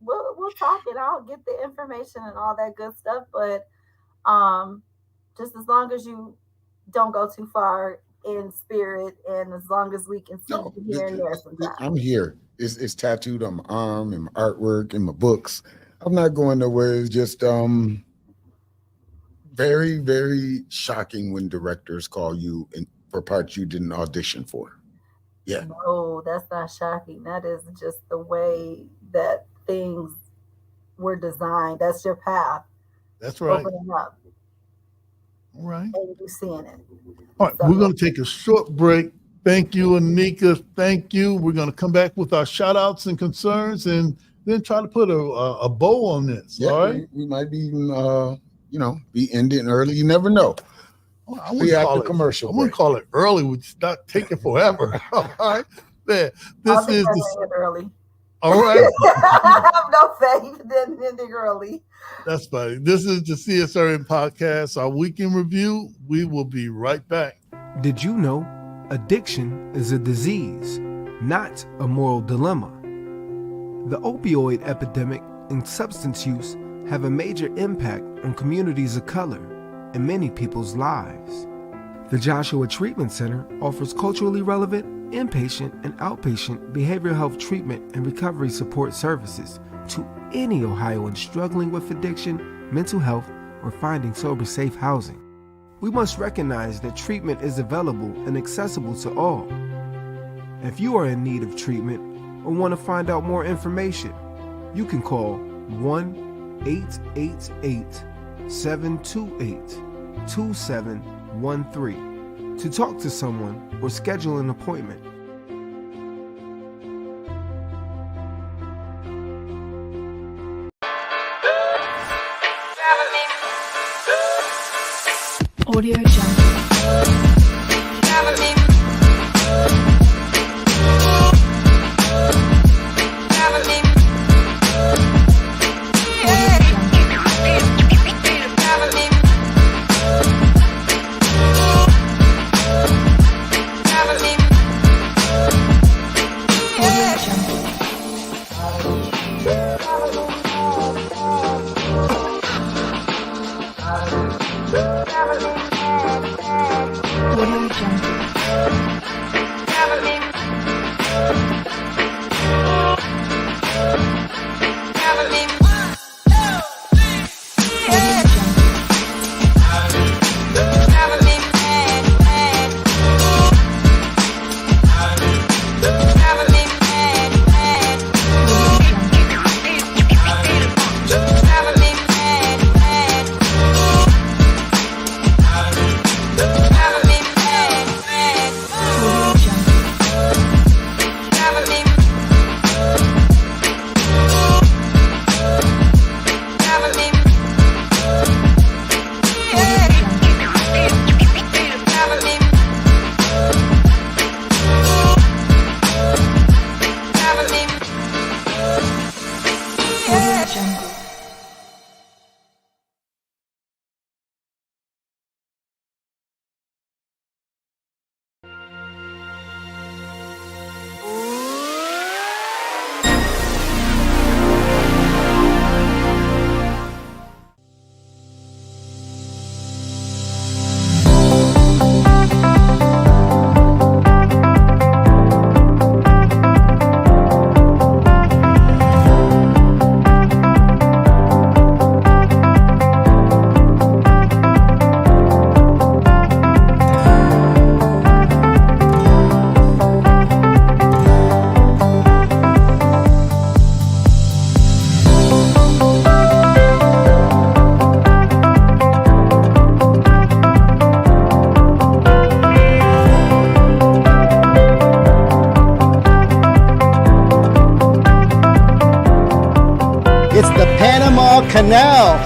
we'll talk, and I'll get the information and all that good stuff. But just as long as you don't go too far in spirit, and as long as we can see you here and there sometimes. I'm here. It's tattooed on my arm and my artwork and my books. I'm not going nowhere. It's just very, very shocking when directors call you for parts you didn't audition for. Yeah. No, that's not shocking. That is just the way that things were designed. That's your path. That's right. Opening up. All right. And you seeing it. All right, so, we're going to take a short break. Thank you, Anika. Thank you. We're going to come back with our shout outs and concerns, and then try to put a bow on this. Yeah, all right. We might be even, be ending early. You never know. Well, I wouldn't call it commercial. I wouldn't call it early. We'd not take it forever. All right. There. This is early. All right. I have no faith in ending early. That's funny. This is the CSRN podcast, our weekend review. We will be right back. Did you know addiction is a disease, not a moral dilemma? The opioid epidemic and substance use have a major impact on communities of color and many people's lives. The Joshua Treatment Center offers culturally relevant, inpatient, and outpatient behavioral health treatment and recovery support services to any Ohioan struggling with addiction, mental health, or finding sober, safe housing. We must recognize that treatment is available and accessible to all. If you are in need of treatment or want to find out more information, you can call 1-888-728-2713 to talk to someone or schedule an appointment. Audio Jungle.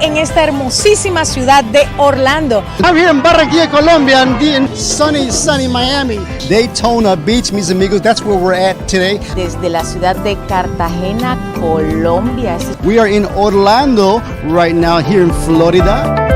en esta hermosísima ciudad de Orlando. I'm here in Barranquilla, Colombia, and in sunny Miami. Daytona Beach, mis amigos, that's where we're at today. Desde la ciudad de Cartagena, Colombia. We are in Orlando right now, here in Florida.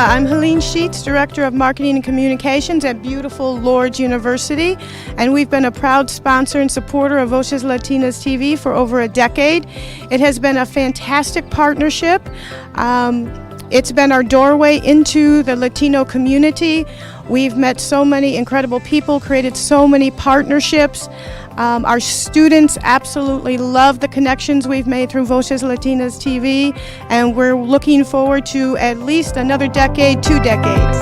I'm Helene Sheets, Director of Marketing and Communications at beautiful Lourdes University, and we've been a proud sponsor and supporter of Voces Latinas TV for over a decade. It has been a fantastic partnership. It's been our doorway into the Latino community. We've met so many incredible people, created so many partnerships. Our students absolutely love the connections we've made through Voces Latinas TV, and we're looking forward to at least another decade, 2 decades.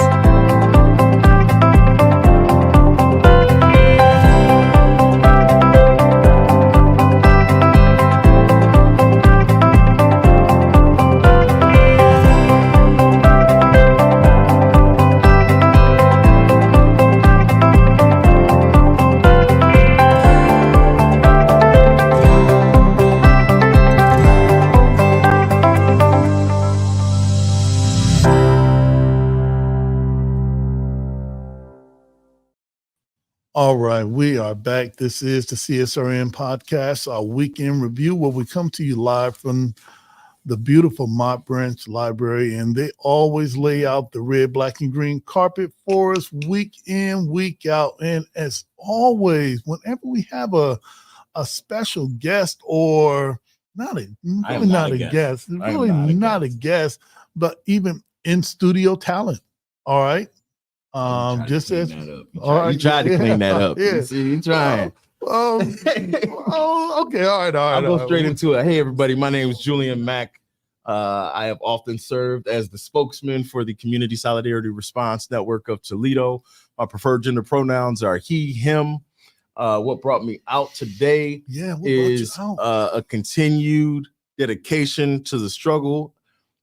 All right, we are back. This is the CSRN podcast, our weekend review, where we come to you live from the beautiful Mott Branch Library, and they always lay out the red, black, and green carpet for us week in, week out. And as always, whenever we have a special guest, or not a guest, but even in studio talent. All right. Just as all right, you tried to clean that up. Yeah, you trying. Okay, all right. I'll go straight into it. Hey, everybody, my name is Julian Mack. I have often served as the spokesman for the Community Solidarity Response Network of Toledo. My preferred gender pronouns are he, him. What brought me out today is a continued dedication to the struggle,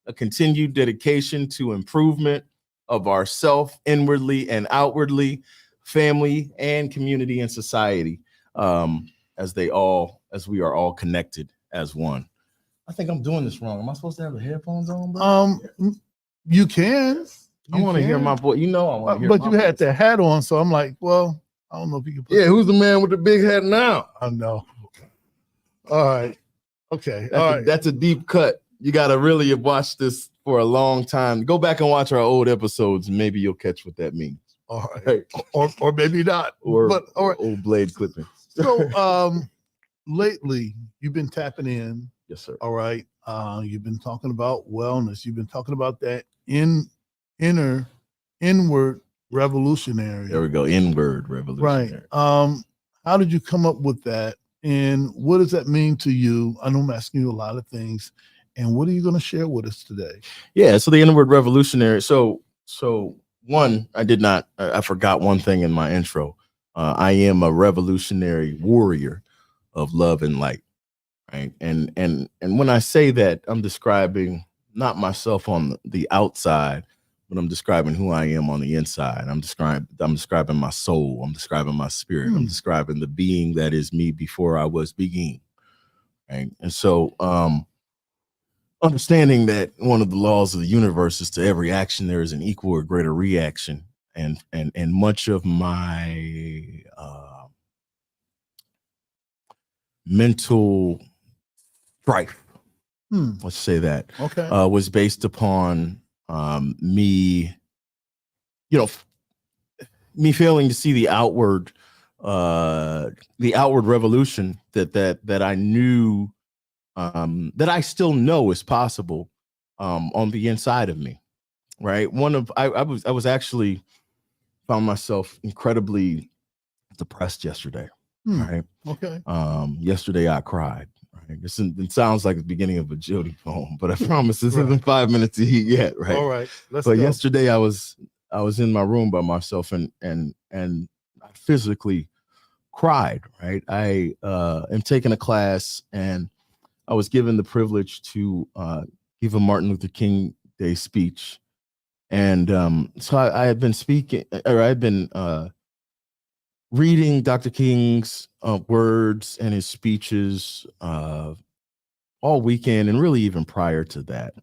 a continued dedication to improvement of ourself inwardly and outwardly, family and community and society, as we are all connected as one. I think I'm doing this wrong. Am I supposed to have the headphones on, bro? You can. I want to hear my voice. You know I want to hear. But you had the hat on, so I'm like, well, I don't know if you can. Who's the man with the big hat now? I know. All right. Okay. That's a deep cut. You got to really have watched this for a long time. Go back and watch our old episodes, and maybe you'll catch what that means. All right. or maybe not. Or old blade clipping. So lately you've been tapping in. Yes, sir. All right. You've been talking about wellness. You've been talking about that inward revolutionary. There we go. Inward revolutionary. Right. How did you come up with that? And what does that mean to you? I know I'm asking you a lot of things. And what are you going to share with us today? Yeah, so the inward revolutionary. So one, I forgot one thing in my intro. I am a revolutionary warrior of love and light, right? And when I say that, I'm describing not myself on the outside, but I'm describing who I am on the inside. I'm describing my soul. I'm describing my spirit. I'm describing the being that is me before I was being, right? And so, understanding that one of the laws of the universe is to every action there is an equal or greater reaction, and much of my mental strife, let's say that, was based upon me failing to see the outward revolution that I knew. That I still know is possible on the inside of me, right? I was actually found myself incredibly depressed yesterday, right? Okay. Yesterday I cried. Right? It sounds like the beginning of a Jody poem, but I promise this isn't 5 minutes to eat yet, right? All right. Yesterday I was in my room by myself, and I physically cried, right? I am taking a class, and I was given the privilege to give a Martin Luther King Day speech. And so I had been speaking, or I've been reading Dr. King's words and his speeches all weekend, and really even prior to that.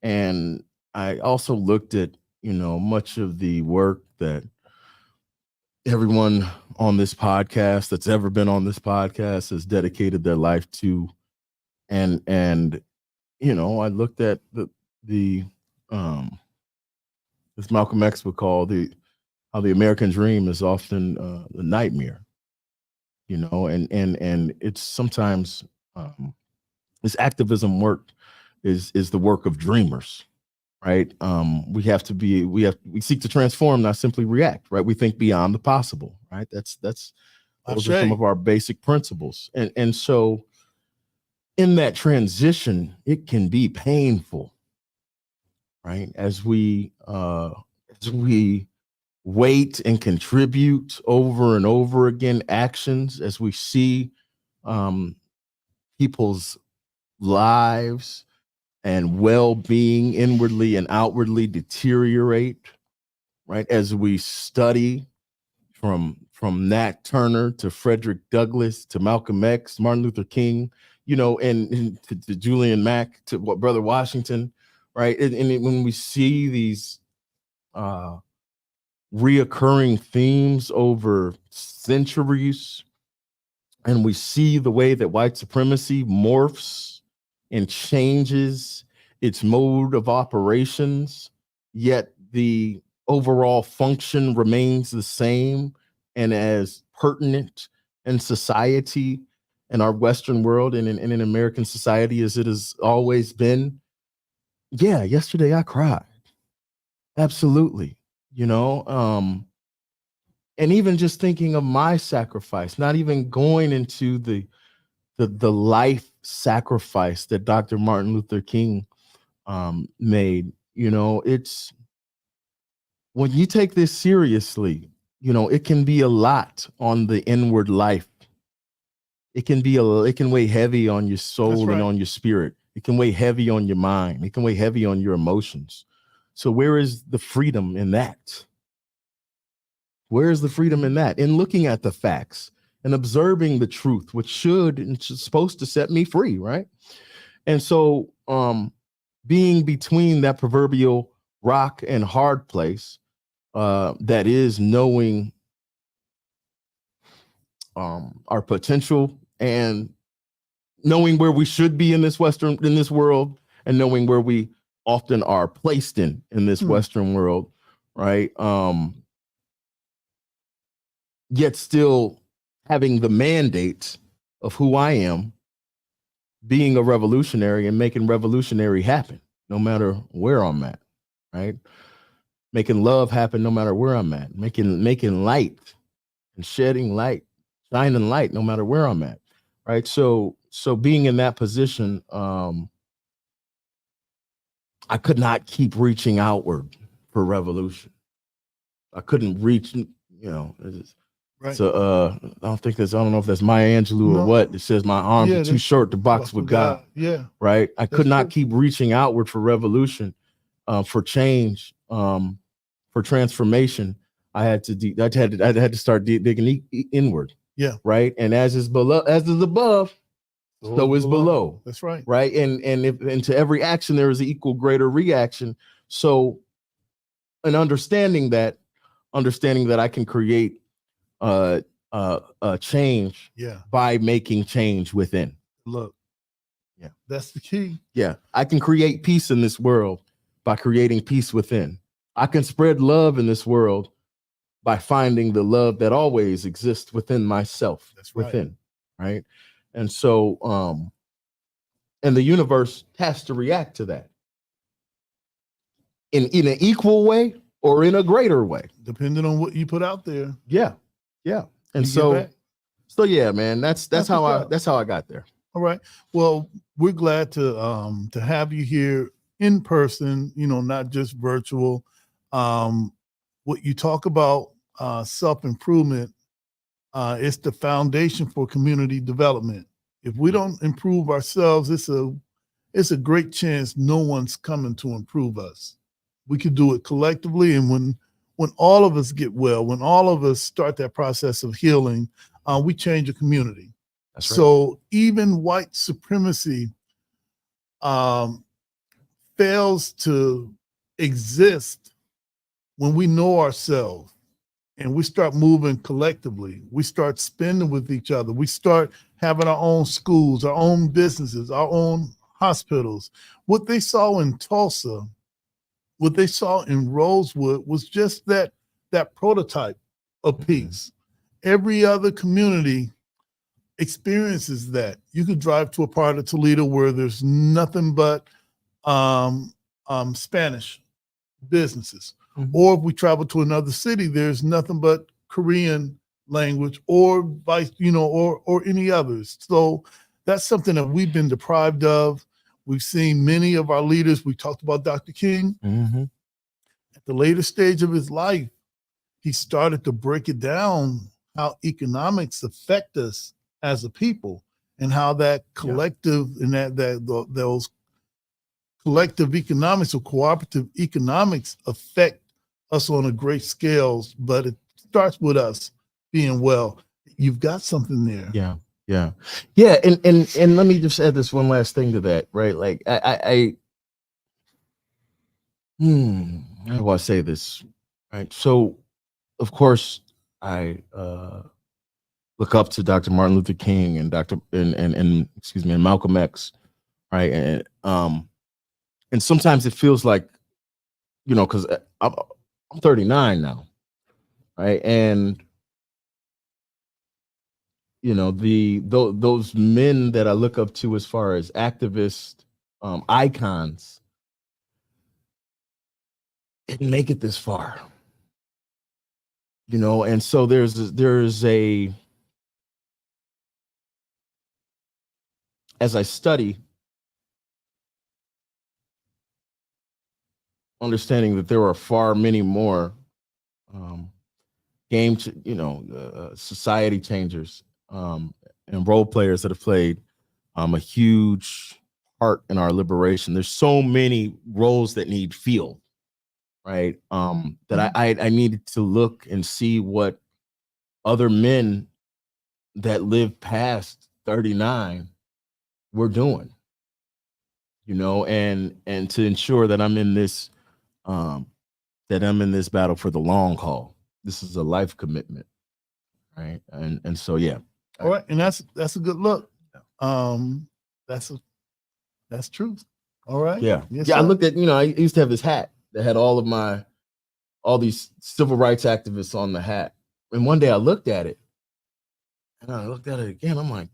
And I also looked at, much of the work that everyone on this podcast that's ever been on this podcast has dedicated their life to. And I looked at the as Malcolm X would call how the American dream is often a nightmare, and it's sometimes this activism work is the work of dreamers, right? We seek to transform, not simply react, right? We think beyond the possible, right? Those are some of our basic principles. And so in that transition, it can be painful, right? As we wait and contribute over and over again actions, as we see people's lives and well-being inwardly and outwardly deteriorate, right? As we study from Nat Turner to Frederick Douglass to Malcolm X, Martin Luther King, and to Julian Mack, to Brother Washington, right? And when we see these reoccurring themes over centuries, and we see the way that white supremacy morphs and changes its mode of operations, yet the overall function remains the same and as pertinent in society, in our Western world, and in American society as it has always been. Yeah, yesterday I cried. Absolutely. And even just thinking of my sacrifice, not even going into the life sacrifice that Dr. Martin Luther King made. It's when you take this seriously, it can be a lot on the inward life. It can weigh heavy on your soul and on your spirit. It can weigh heavy on your mind. It can weigh heavy on your emotions. So where is the freedom in that? Where is the freedom in that? In looking at the facts and observing the truth, which should and is supposed to set me free, right? And so being between that proverbial rock and hard place, that is knowing our potential and knowing where we should be in this world, and knowing where we often are placed in this Western world, right? Yet still having the mandate of who I am, being a revolutionary and making revolutionary happen, no matter where I'm at, right? Making love happen no matter where I'm at, making light and shedding light, shining light no matter where I'm at, right? So being in that position, I could not keep reaching outward for revolution. I couldn't reach, Right. So I don't know if that's Maya Angelou or what. It says my arms are too short to box with God. Yeah. Right. I could not keep reaching outward for revolution, for change, for transformation. I had to start digging inward. Yeah. Right. And as is above, so is below. That's right. Right. And to every action, there is an equal greater reaction. So an understanding that I can create change by making change within. Look, that's the key. Yeah, I can create peace in this world by creating peace within. I can spread love in this world by finding the love that always exists within myself. That's right. Within, right? And so and the universe has to react to that in an equal way or in a greater way, depending on what you put out there. Yeah. And so yeah, man, that's how I got there. All right. Well, we're glad to have you here in person, not just virtual. What you talk about, self-improvement, It's the foundation for community development. If we don't improve ourselves, it's a great chance no one's coming to improve us. We could do it collectively, and when all of us get well, when all of us start that process of healing, we change a community. That's right. So even white supremacy fails to exist when we know ourselves and we start moving collectively. We start spending with each other. We start having our own schools, our own businesses, our own hospitals. What they saw in Tulsa, what they saw in Rosewood was just that prototype of peace. Every other community experiences that. You could drive to a part of Toledo where there's nothing but Spanish businesses. Or if we travel to another city, there's nothing but Korean language or or any others. So that's something that we've been deprived of. We've seen many of our leaders. We talked about Dr. King. At the later stage of his life, he started to break it down how economics affect us as a people and how that collective and those collective economics or cooperative economics affect us on a great scale, but it starts with us being well. You've got something there. Yeah. And let me just add this one last thing to that, right? Like how do I say this? Right. So of course I look up to Dr. Martin Luther King and and Malcolm X, right? And sometimes it feels like, because I'm 39 now, right? And those men that I look up to as far as activist icons didn't make it this far, and so there's a, as I study, understanding that there are far many more society changers and role players that have played a huge part in our liberation. There's so many roles that need filled, right? That I needed to look and see what other men that live past 39 were doing, and to ensure that I'm in this battle for the long haul. This is a life commitment, right? And so All right, and that's a good look. That's truth. All right. Yeah. Yes, I sir. looked at, I used to have this hat that had all these civil rights activists on the hat. And one day I looked at it and I looked at it again. I'm like,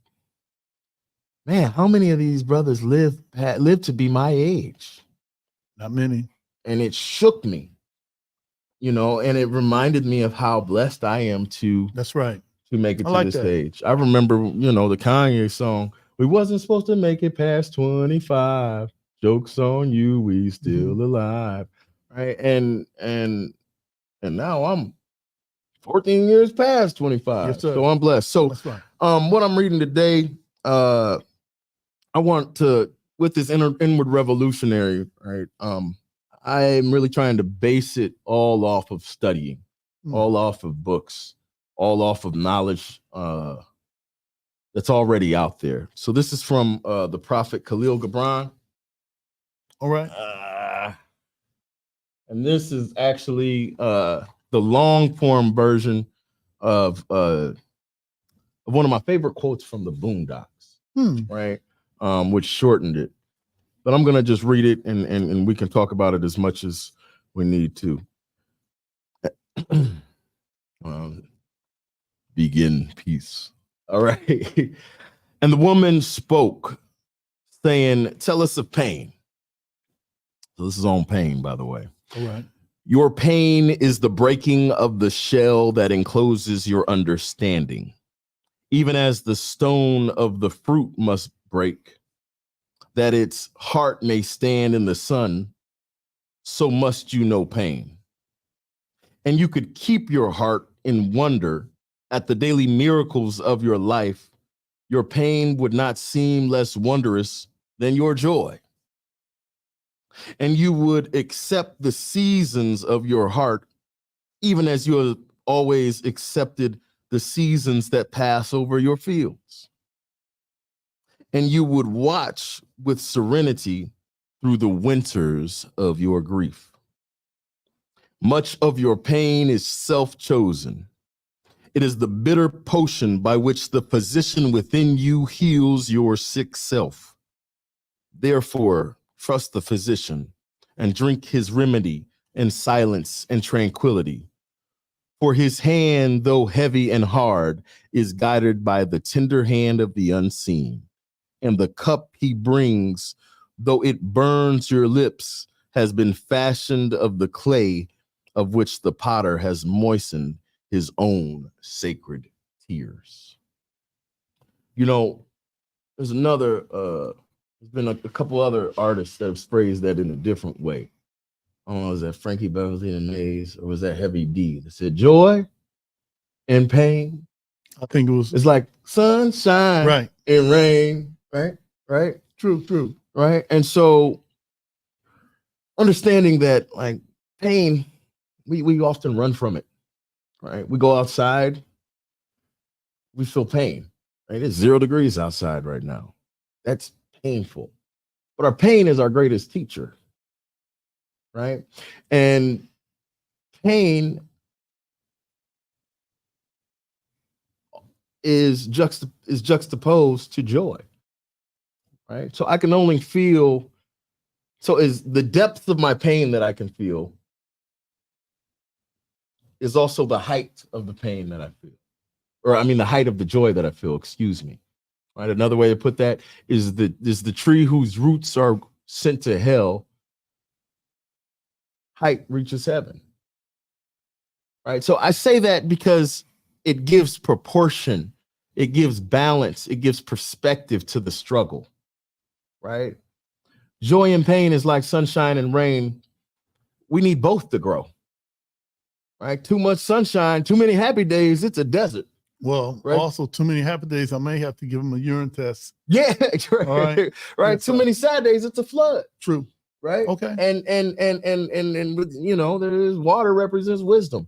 man, how many of these brothers live to be my age? Not many. And it shook me, and it reminded me of how blessed I am to make it to this stage. I remember, the Kanye song, "We wasn't supposed to make it past 25. Jokes on you, we still alive." Right. And now I'm 14 years past 25. Yes, sir. So I'm blessed. So that's right. What I'm reading today, I want to, with this inward revolutionary, right? I'm really trying to base it all off of studying, all off of books, all off of knowledge that's already out there. So this is from the prophet Khalil Gibran. All right. And this is actually the long form version of one of my favorite quotes from the Boondocks, right? Which shortened it. But I'm going to just read it and we can talk about it as much as we need to. Begin peace. All right. And the woman spoke, saying, "Tell us of pain." So this is on pain, by the way. All right. "Your pain is the breaking of the shell that encloses your understanding. Even as the stone of the fruit must break, that its heart may stand in the sun, so must you know pain. And you could keep your heart in wonder at the daily miracles of your life, your pain would not seem less wondrous than your joy. And you would accept the seasons of your heart, even as you have always accepted the seasons that pass over your fields. And you would watch with serenity through the winters of your grief. Much of your pain is self-chosen. It is the bitter potion by which the physician within you heals your sick self. Therefore, trust the physician and drink his remedy in silence and tranquility. For his hand, though heavy and hard, is guided by the tender hand of the unseen. And the cup he brings, though it burns your lips, has been fashioned of the clay of which the potter has moistened his own sacred tears. You know, there's been a couple other artists that have phrased that in a different way. I don't know, is that Frankie Beverly and Mays, or was that Heavy D that said joy and pain? I think it's like sunshine, right, and rain, right? True. Right. And so understanding that like pain, we often run from it, right? We go outside, we feel pain, right? It's 0 degrees outside right now. That's painful. But our pain is our greatest teacher, right? And pain is juxtaposed to joy, right? So I can only feel, so is the depth of my pain that I can feel is also the height of the pain that I feel, or I mean the height of the joy that I feel, excuse me, right? Another way to put that is the tree whose roots are sent to hell, height reaches heaven, right? So I say that because it gives proportion, it gives balance, it gives perspective to the struggle, right? Joy and pain is like sunshine and rain. We need both to grow, right? Too much sunshine, too many happy days, it's a desert. Well, right? Also too many happy days, I may have to give them a urine test. Yeah, right. All right. Right. Yes, Too many sad days, it's a flood. True. Right. Okay. And you know, there's water represents wisdom,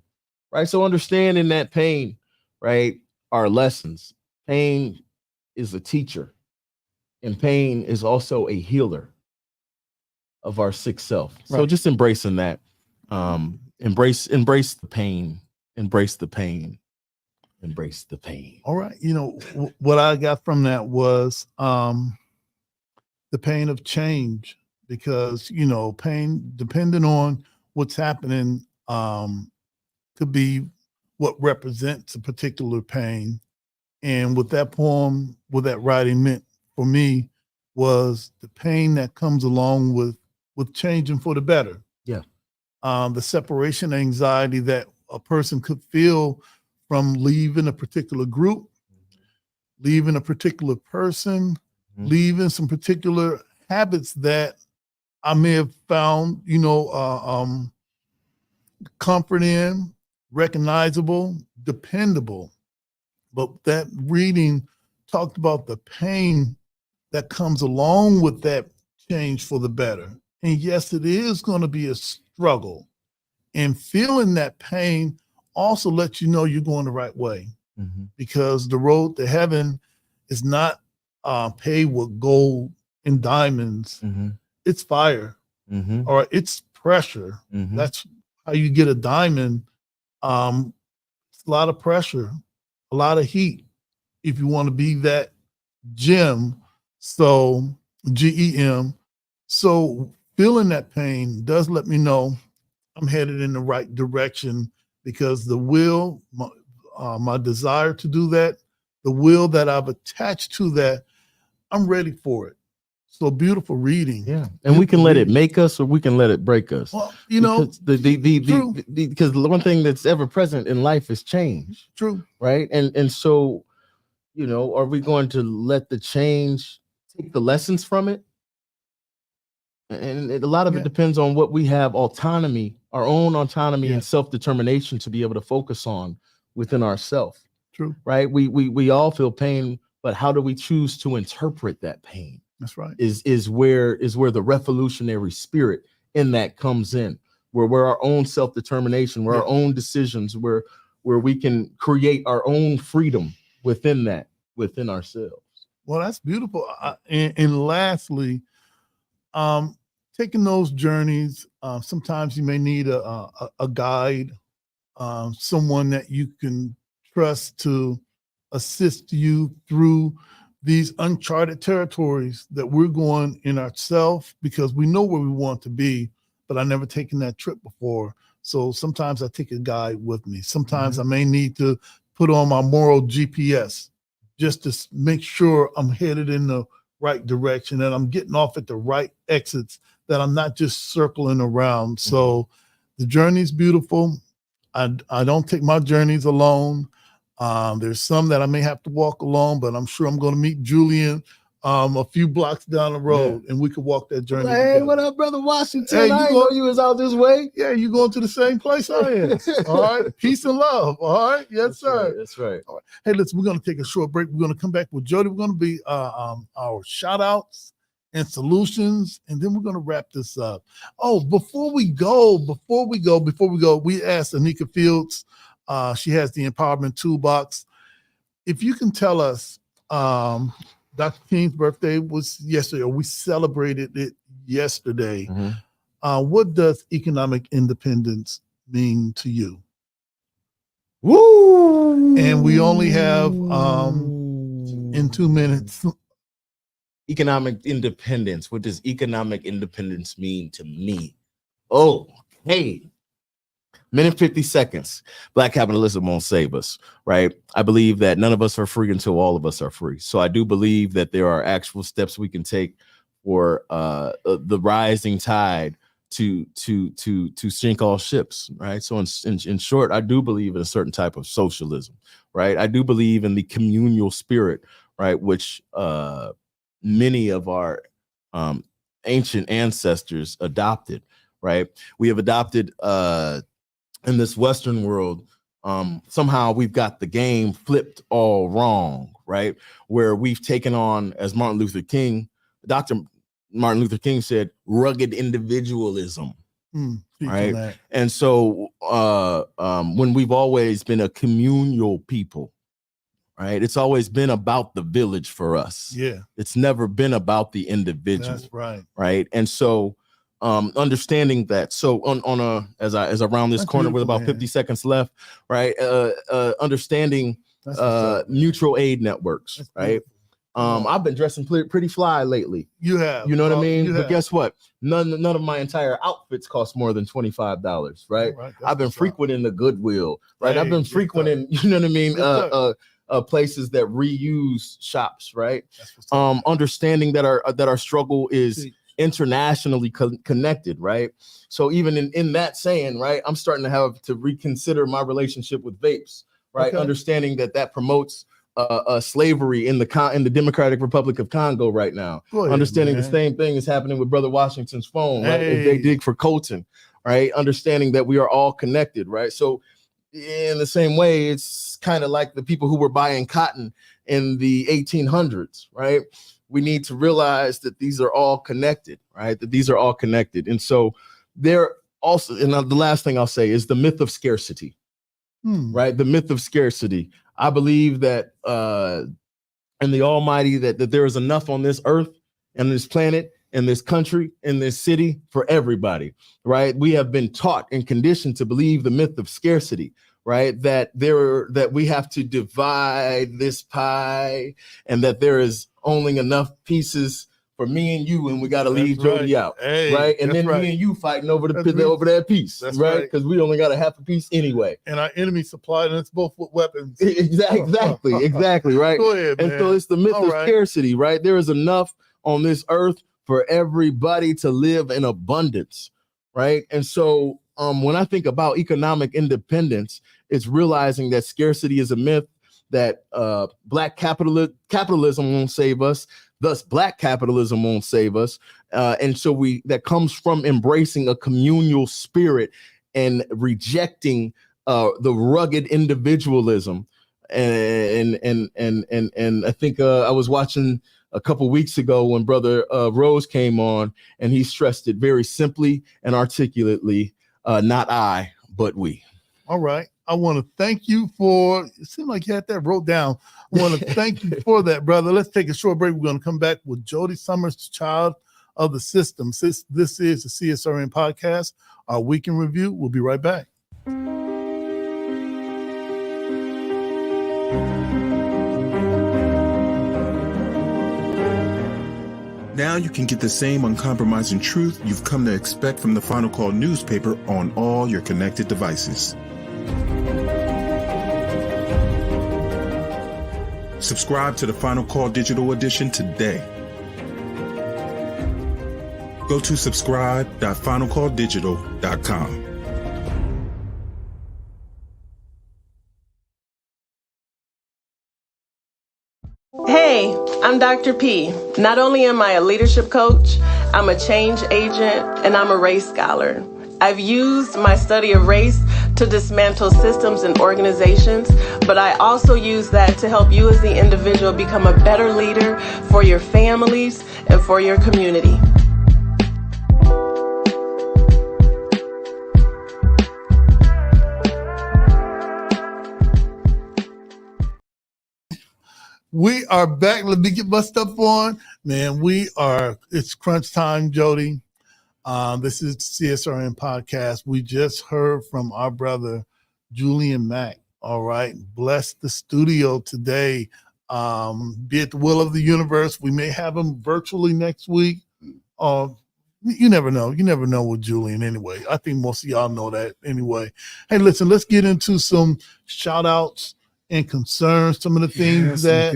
right? So understanding that pain, right, are lessons. Pain is a teacher, and pain is also a healer of our sick self. So Right. just embracing that, embrace the pain, embrace the pain, embrace the pain. All right. You know, what I got from that was the pain of change, because, you know, pain, depending on what's happening, could be what represents a particular pain. And what that poem, what that writing meant for me was the pain that comes along with changing for the better. Yeah. The separation anxiety that a person could feel from leaving a particular group, leaving a particular person, leaving some particular habits that I may have found, you know, comfort in, recognizable, dependable. But that reading talked about the pain that comes along with that change for the better. And yes, it is going to be a struggle. And feeling that pain also lets you know you're going the right way, because the road to heaven is not paved with gold and diamonds. It's fire, or it's pressure. That's how you get a diamond. It's a lot of pressure, a lot of heat, if you want to be that gem. So GEM. So feeling that pain does let me know I'm headed in the right direction, because the will, my desire to do that, the will that I've attached to that, I'm ready for it. So beautiful reading. Yeah, and we can let it make us, or we can let it break us. Well, you know, because the one thing that's ever present in life is change. True. Right. And so, you know, are we going to let the change take the lessons from it? And a lot of it depends on what we have autonomy, our own autonomy and self-determination to be able to focus on within ourselves. True. Right? We all feel pain, but how do we choose to interpret that pain? That's right. Is where the revolutionary spirit in that comes in, where our own self-determination, where our own decisions, where we can create our own freedom within ourselves. Well, that's beautiful. And lastly, taking those journeys, sometimes you may need a guide, someone that you can trust to assist you through these uncharted territories that we're going in ourselves, because we know where we want to be, but I've never taken that trip before. So sometimes I take a guide with me. Sometimes I may need to put on my moral GPS just to make sure I'm headed in the right direction and I'm getting off at the right exits, that I'm not just circling around. So the journey's beautiful. I don't take my journeys alone. There's some that I may have to walk alone, but I'm sure I'm going to meet Julian a few blocks down the road, and we could walk that journey. Hey, together. what up, brother Washington? Hey, I didn't know you was out this way. Yeah, you going to the same place I am. All right, peace and love. All right, yes, That's sir. right, that's right. All right. Hey, listen, we're going to take a short break. We're going to come back with Jody. We're going to be our shout outs and solutions, and then we're going to wrap this up. Oh, before we go, we asked Anika Fields. She has the Empowerment Toolbox. If you can tell us, Dr. King's birthday was yesterday, or we celebrated it yesterday. What does economic independence mean to you? Woo! And we only have in 2 minutes. Economic independence. What does economic independence mean to me? Oh, hey. Minute 50 seconds. Black capitalism won't save us, right? I believe that none of us are free until all of us are free. So I do believe that there are actual steps we can take for the rising tide to sink all ships, right? So in short, I do believe in a certain type of socialism, right? I do believe in the communal spirit, right? Which many of our ancient ancestors adopted, right? We have adopted in this Western world, somehow we've got the game flipped all wrong, right? Where we've taken on, as Dr. Martin Luther King said, rugged individualism, right? And so when we've always been a communal people, right? It's always been about the village for us. Yeah. It's never been about the individual. That's right. Right. And so understanding that. So as I round this corner with about 50 seconds left, right? Understanding mutual aid networks, right? I've been dressing pretty fly lately. You have. You know what I mean? But guess what? None of my entire outfits cost more than $25, right? I've been frequenting the Goodwill, right? I've been frequenting, you know what I mean? Places that reuse shops, right? Understanding that our struggle is internationally connected, right? So even in that saying, right, I'm starting to have to reconsider my relationship with vapes, right? Understanding that promotes slavery in the Democratic Republic of Congo right now. Understanding the same thing is happening with Brother Washington's phone, right? If they dig for Colton, right? Understanding that we are all connected, right? So in the same way, it's kind of like the people who were buying cotton in the 1800s, right? We need to realize that these are all connected, right? That these are all connected. And so there also, and the last thing I'll say is the myth of scarcity, right? The myth of scarcity. I believe that in the Almighty, that there is enough on this earth and this planet and this country and this city for everybody, right? We have been taught and conditioned to believe the myth of scarcity, right? That we have to divide this pie and that there is only enough pieces for me and you, and we got to leave Jody out, right? And then me and you fighting over that piece, right? Because we only got a half a piece anyway. And our enemy supplied us both with weapons. Exactly, right? Go ahead, and man. so it's the myth of scarcity, right? There is enough on this earth for everybody to live in abundance, right? And so when I think about economic independence, it's realizing that scarcity is a myth, that black capitalism won't save us, thus black capitalism won't save us. And so that comes from embracing a communal spirit and rejecting the rugged individualism And I think I was watching a couple weeks ago when Brother Rose came on, and he stressed it very simply and articulately, not I, but we. All right. I want to thank you for, it seemed like you had that wrote down. I want to thank you for that, brother. Let's take a short break. We're going to come back with Jody Summers, Child of the System. This is the CSRN podcast, our week in review. We'll be right back. Now you can get the same uncompromising truth you've come to expect from the Final Call newspaper on all your connected devices. Subscribe to the Final Call digital edition today. Go to subscribe.finalcalldigital.com. Hey, I'm Dr. P. Not only am I a leadership coach, I'm a change agent, and I'm a race scholar. I've used my study of race to dismantle systems and organizations, but I also use that to help you as the individual become a better leader for your families and for your community. We are back. Let me get my stuff on. Man, it's crunch time, Jody. This is CSRN podcast. We just heard from our brother, Julian Mack. All right. Bless the studio today. Be it the will of the universe. We may have him virtually next week. You never know. You never know with Julian anyway. I think most of y'all know that anyway. Hey, listen, let's get into some shout outs and concerns, some of the things that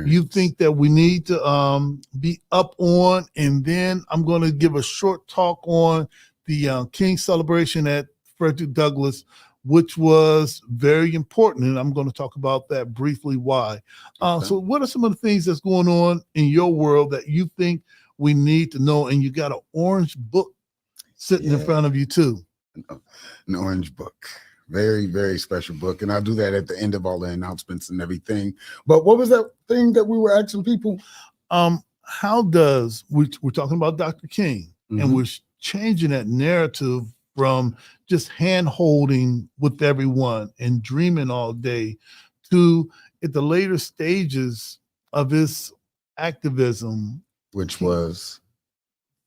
you think that we need to be up on. And then I'm going to give a short talk on the King celebration at Frederick Douglass, which was very important. And I'm going to talk about that briefly, why. So what are some of the things that's going on in your world that you think we need to know? And you got an orange book sitting in front of you too. An orange book. Very, very special book. And I'll do that at the end of all the announcements and everything. But what was that thing that we were asking people? How does, we're talking about Dr. King, and we're changing that narrative from just hand-holding with everyone and dreaming all day to, at the later stages of his activism. Which was?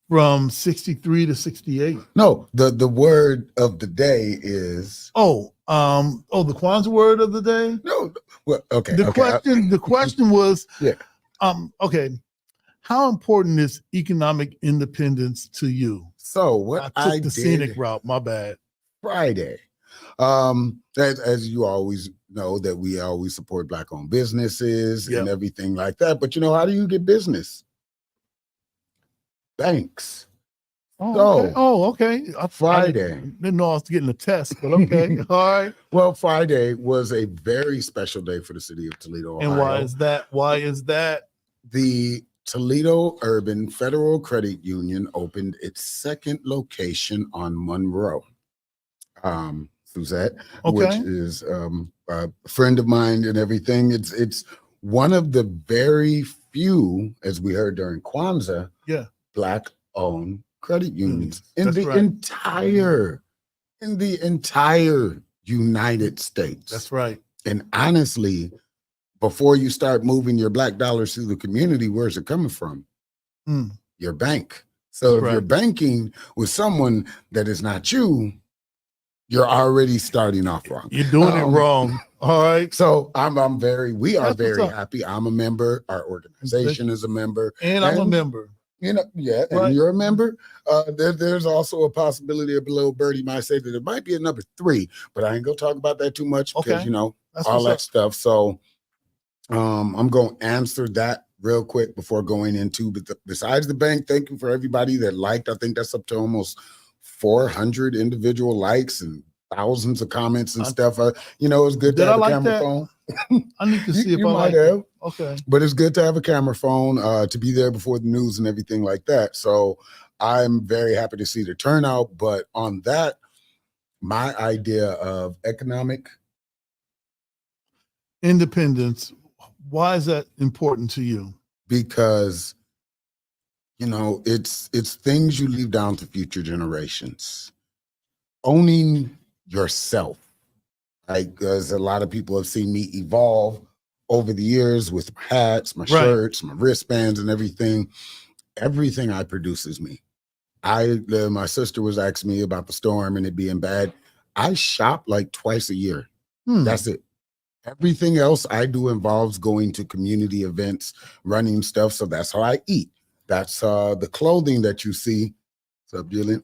From 63 to 68. No, the word of the day is the Kwanzaa word of the day. No, well, okay. The question was, yeah. Okay, how important is economic independence to you? So what I took the scenic route. My bad. Friday, as you always know, that we always support Black-owned businesses and everything like that. But how do you get business? Banks. Okay. Friday. I didn't know I was getting a test, but okay. All right. Well, Friday was a very special day for the city of Toledo, Ohio. And why is that? The Toledo Urban Federal Credit Union opened its second location on Monroe. Suzette, which is a friend of mine and everything. It's one of the very few, as we heard during Kwanzaa, Black-owned credit unions in the entire United States. That's right. And honestly, before you start moving your Black dollars through the community, where's it coming from? Your bank. So if you're banking with someone that is not you, you're already starting off wrong. You're doing it wrong. All right. So we are very happy. I'm a member. Our organization is a member. And I'm a member. And you're a member. There's also a possibility of Little Birdie might say that it might be a number 3, but I ain't gonna talk about that too much because That's all that stuff. So I'm gonna answer that real quick before going into. But besides the bank, thank you for everybody that liked. I think that's up to almost 400 individual likes and thousands of comments and stuff. It's good to have a camera phone. I need to see if you I might like have. it. Okay. But it's good to have a camera phone to be there before the news and everything like that. So I'm very happy to see the turnout. But on that, my idea of economic Independence. Why is that important to you? Because, you know, it's things you leave down to future generations. Owning yourself. Like, because a lot of people have seen me evolve over the years with my hats, my shirts, my wristbands, and everything. Everything I produce is me. My sister was asking me about the storm and it being bad. I shop like twice a year. That's it. Everything else I do involves going to community events, running stuff. So that's how I eat. That's the clothing that you see. What's up, Julian?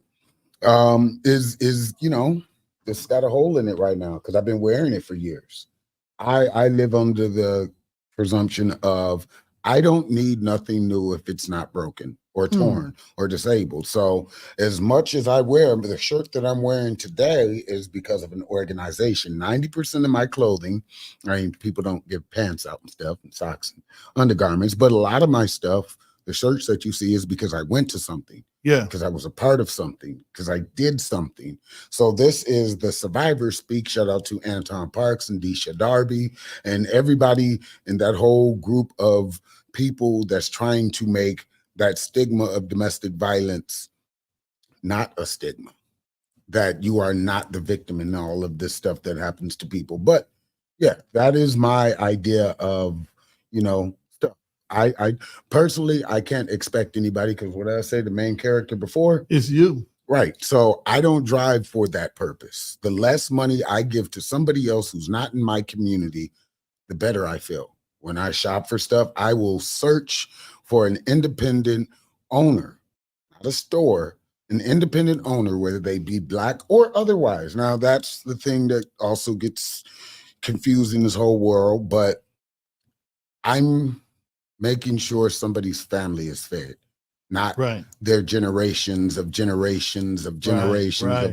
Is you know, it's got a hole in it right now because I've been wearing it for years. I live under the presumption of I don't need nothing new if it's not broken or torn or disabled. So as much as I wear the shirt that I'm wearing today is because of an organization. 90% of my clothing, I mean, people don't give pants out and stuff and socks and undergarments, but a lot of my stuff, the shirts that you see is because I went to something. Yeah. Because I was a part of something, because I did something. So this is the Survivor Speak. Shout out to Anton Parks and Deisha Darby and everybody in that whole group of people that's trying to make that stigma of domestic violence not a stigma, that you are not the victim in all of this stuff that happens to people. But yeah, that is my idea of, you know, stuff. I personally, I can't expect anybody, because what did I say, the main character before? It's you. Right. So I don't drive for that purpose. The less money I give to somebody else who's not in my community, the better I feel. When I shop for stuff, I will search for an independent owner, not a store, an independent owner, whether they be Black or otherwise. Now, that's the thing that also gets confusing this whole world, but I'm making sure somebody's family is fed, not their generations of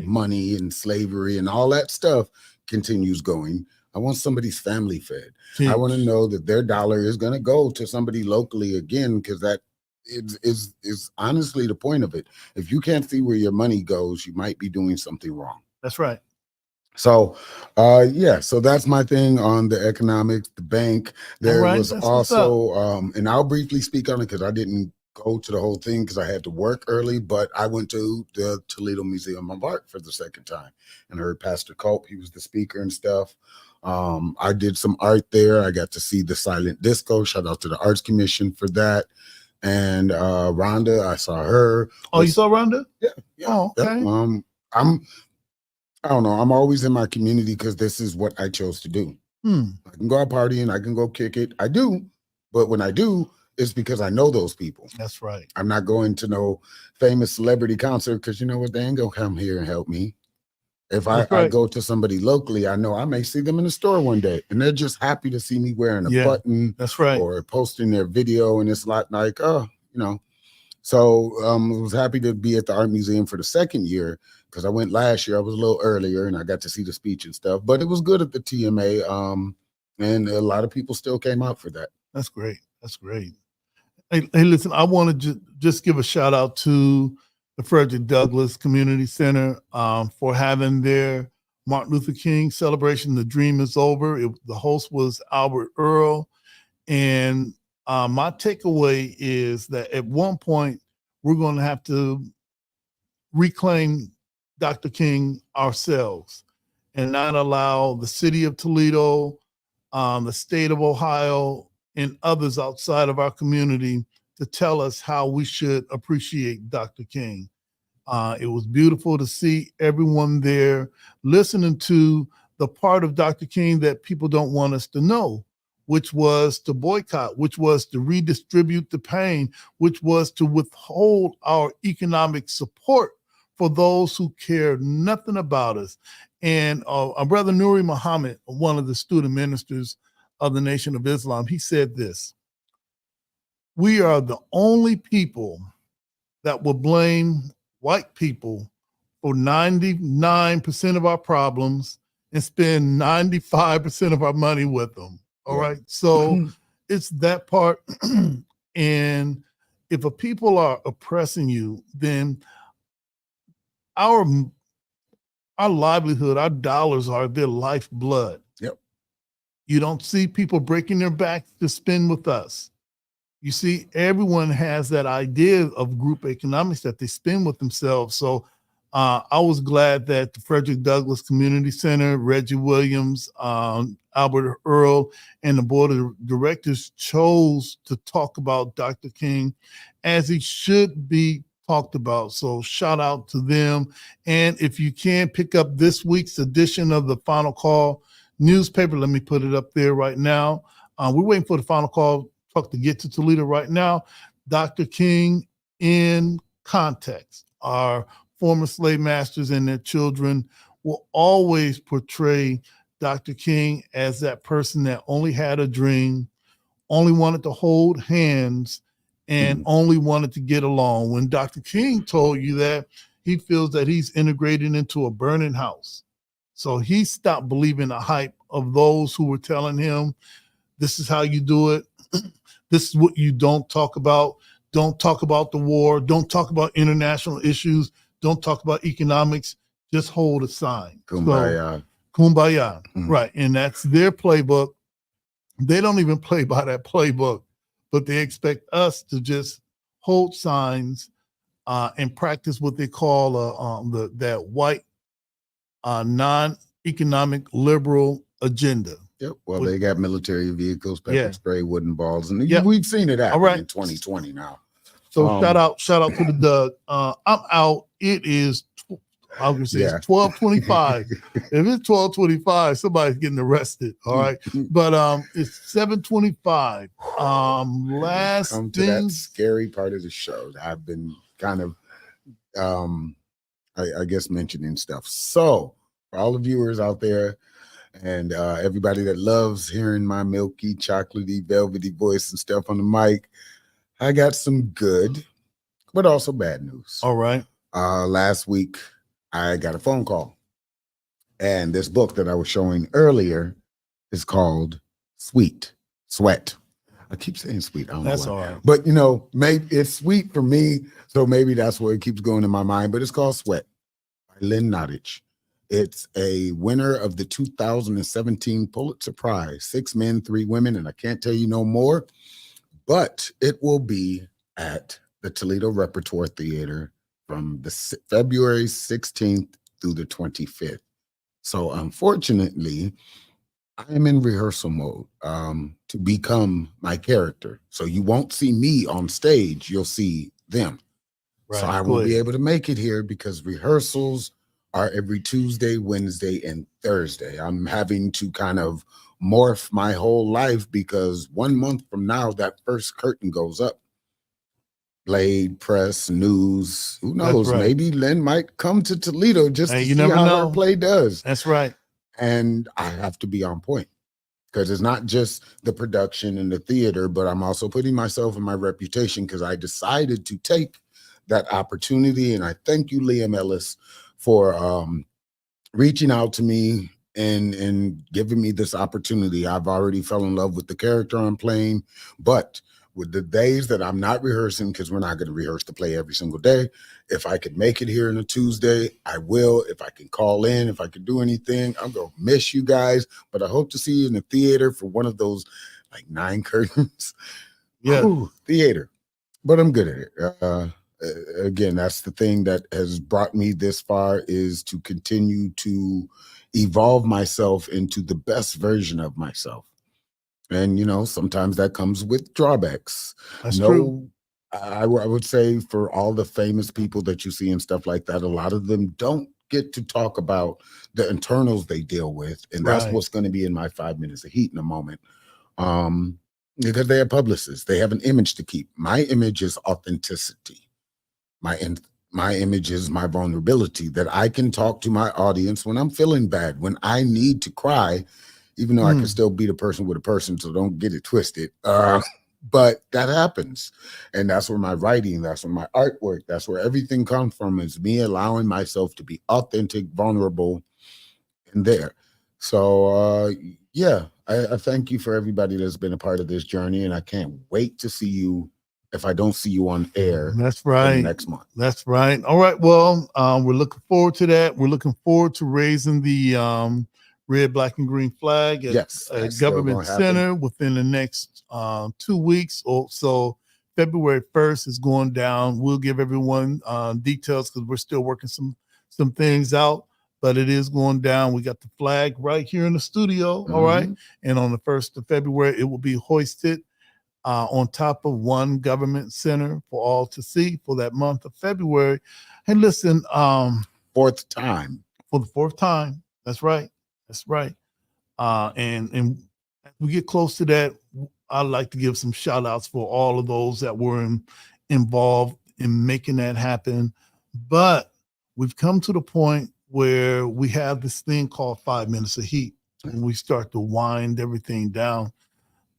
money and slavery and all that stuff continues going. I want somebody's family fed. I want to know that their dollar is going to go to somebody locally again, because that is honestly the point of it. If you can't see where your money goes, you might be doing something wrong. That's right. So, yeah, so that's my thing on the economics, the bank. There was also, and I'll briefly speak on it because I didn't go to the whole thing because I had to work early, but I went to the Toledo Museum of Art for the second time and heard Pastor Culp. He was the speaker and stuff. I did some art there. I got to see the silent disco. Shout out to the Arts Commission for that. And Rhonda, I saw her. Oh, you saw Rhonda? Yeah. Oh, okay. Yeah. I don't know. I'm always in my community because this is what I chose to do. I can go out partying. I can go kick it. I do. But when I do, it's because I know those people. That's right. I'm not going to no famous celebrity concert because you know what? They ain't going to come here and help me. If I go to somebody locally, I know I may see them in the store one day and they're just happy to see me wearing a button. That's right. Or posting their video. And it's like, oh, you know. So I was happy to be at the Art Museum for the second year because I went last year. I was a little earlier and I got to see the speech and stuff, but it was good at the TMA. And a lot of people still came out for that. That's great. That's great. Hey, listen, I want to just give a shout out to the Frederick Douglass Community Center for having their Martin Luther King celebration. The Dream is Over. The host was Albert Earl. And my takeaway is that at one point, we're going to have to reclaim Dr. King ourselves and not allow the city of Toledo, the state of Ohio, and others outside of our community to tell us how we should appreciate Dr. King. It was beautiful to see everyone there listening to the part of Dr. King that people don't want us to know, which was to boycott, which was to redistribute the pain, which was to withhold our economic support for those who care nothing about us. And our brother Nuri Muhammad, one of the student ministers of the Nation of Islam, he said this: we are the only people that will blame white people for 99% of our problems and spend 95% of our money with them. All right. So it's that part. And if a people are oppressing you, then our livelihood, our dollars are their lifeblood. Yep. You don't see people breaking their backs to spend with us. You see, everyone has that idea of group economics that they spend with themselves. So I was glad that the Frederick Douglass Community Center, Reggie Williams, Albert Earl, and the board of directors chose to talk about Dr. King as he should be talked about. So shout out to them. And if you can pick up this week's edition of the Final Call newspaper, let me put it up there right now. We're waiting for the Final Call truck to get to Toledo right now. Dr. King in Context. Our former slave masters and their children will always portray Dr. King as that person that only had a dream, only wanted to hold hands, and only wanted to get along. When Dr. King told you that, he feels that he's integrated into a burning house. So he stopped believing the hype of those who were telling him, this is how you do it. This is what you don't talk about. Don't talk about the war. Don't talk about international issues. Don't talk about economics. Just hold a sign. Kumbaya. So, kumbaya. Right. And that's their playbook. They don't even play by that playbook, but they expect us to just hold signs and practice what they call that white non-economic liberal agenda. Yep. Well, they got military vehicles, pepper Yeah. spray, wooden balls, and Yep. we've seen it happen All right. in 2020 now. So shout out to the Doug. I'm out. It is, I was gonna say Yeah. it's 12:25. If it's 12:25, somebody's getting arrested. All right. But it's 7:25. Last Come to that thing. scary part of the show. I've been kind of I guess mentioning stuff. So for all the viewers out there and everybody that loves hearing my milky, chocolatey, velvety voice and stuff on the mic, I got some good, but also bad news. All right. Last week, I got a phone call. And this book that I was showing earlier is called Sweat. I keep saying sweet. I don't That's know why. all right. But, you know, maybe it's sweet for me, so maybe that's where it keeps going in my mind. But it's called Sweat by Lynn Nottage. It's a winner of the 2017 Pulitzer Prize, 6 men, 3 women, and I can't tell you no more. But it will be at the Toledo Repertoire Theater from the February 16th through the 25th. So unfortunately, I am in rehearsal mode to become my character. So you won't see me on stage, you'll see them. Right, So I go won't be ahead. able to make it here because rehearsals are every Tuesday, Wednesday, and Thursday. I'm having to kind of morph my whole life because 1 month from now, that first curtain goes up. Blade, press, news, who knows? right. Maybe Lynn might come to Toledo just Hey, to you see never how know. her play does. That's right. And I have to be on point because it's not just the production and the theater, but I'm also putting myself and my reputation because I decided to take that opportunity. And I thank you, Liam Ellis, for reaching out to me and giving me this opportunity. I've already fell in love with the character I'm playing, but with the days that I'm not rehearsing, because we're not going to rehearse the play every single day, if I could make it here on a Tuesday, I will. If I can call in, if I could do anything, I'm going to miss you guys, but I hope to see you in the theater for one of those like 9 curtains. Yeah. Whew, theater. But I'm good at it. Again, that's the thing that has brought me this far, is to continue to evolve myself into the best version of myself. And, you know, sometimes that comes with drawbacks. That's true. I would say for all the famous people that you see and stuff like that, a lot of them don't get to talk about the internals they deal with. And that's Right. what's going to be in my 5 minutes of heat in a moment. Because they have publicists. They have an image to keep. My image is authenticity. My image is my vulnerability, that I can talk to my audience when I'm feeling bad, when I need to cry, even though I can still beat a person with a person, so don't get it twisted. But that happens. And that's where my writing, that's where my artwork, that's where everything comes from, is me allowing myself to be authentic, vulnerable, and there. So, yeah, I thank you for everybody that's been a part of this journey, and I can't wait to see you, if I don't see you on air. That's right. Next month. That's right. All right. Well, we're looking forward to that. We're looking forward to raising the red, black, and green flag at Yes, a that's still government gonna happen. center within the next 2 weeks or so. February 1st is going down. We'll give everyone details because we're still working some things out, but it is going down. We got the flag right here in the studio, all right? And on the 1st of February, it will be hoisted on top of one government center for all to see for that month of February. And listen, fourth time. For the fourth time. That's right. That's right. And as we get close to that, I'd like to give some shout outs for all of those that were involved in making that happen. But we've come to the point where we have this thing called 5 minutes of heat, and we start to wind everything down.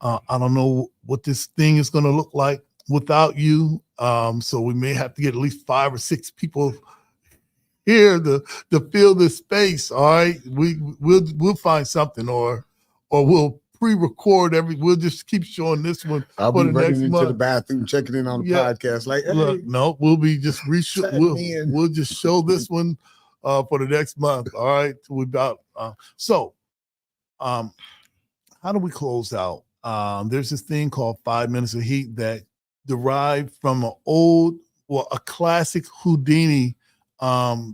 I don't know what this thing is going to look like without you. So we may have to get at least 5 or 6 people here to fill this space. All right, we'll find something, or we'll pre-record we'll just keep showing this one. I'll for be the running next into month. the bathroom, checking in on the podcast. Like, hey, look, no, we'll be just tag me in. we'll just show this one for the next month. All right, till we about how do we close out? There's this thing called 5 minutes of heat that derived from a classic Houdini,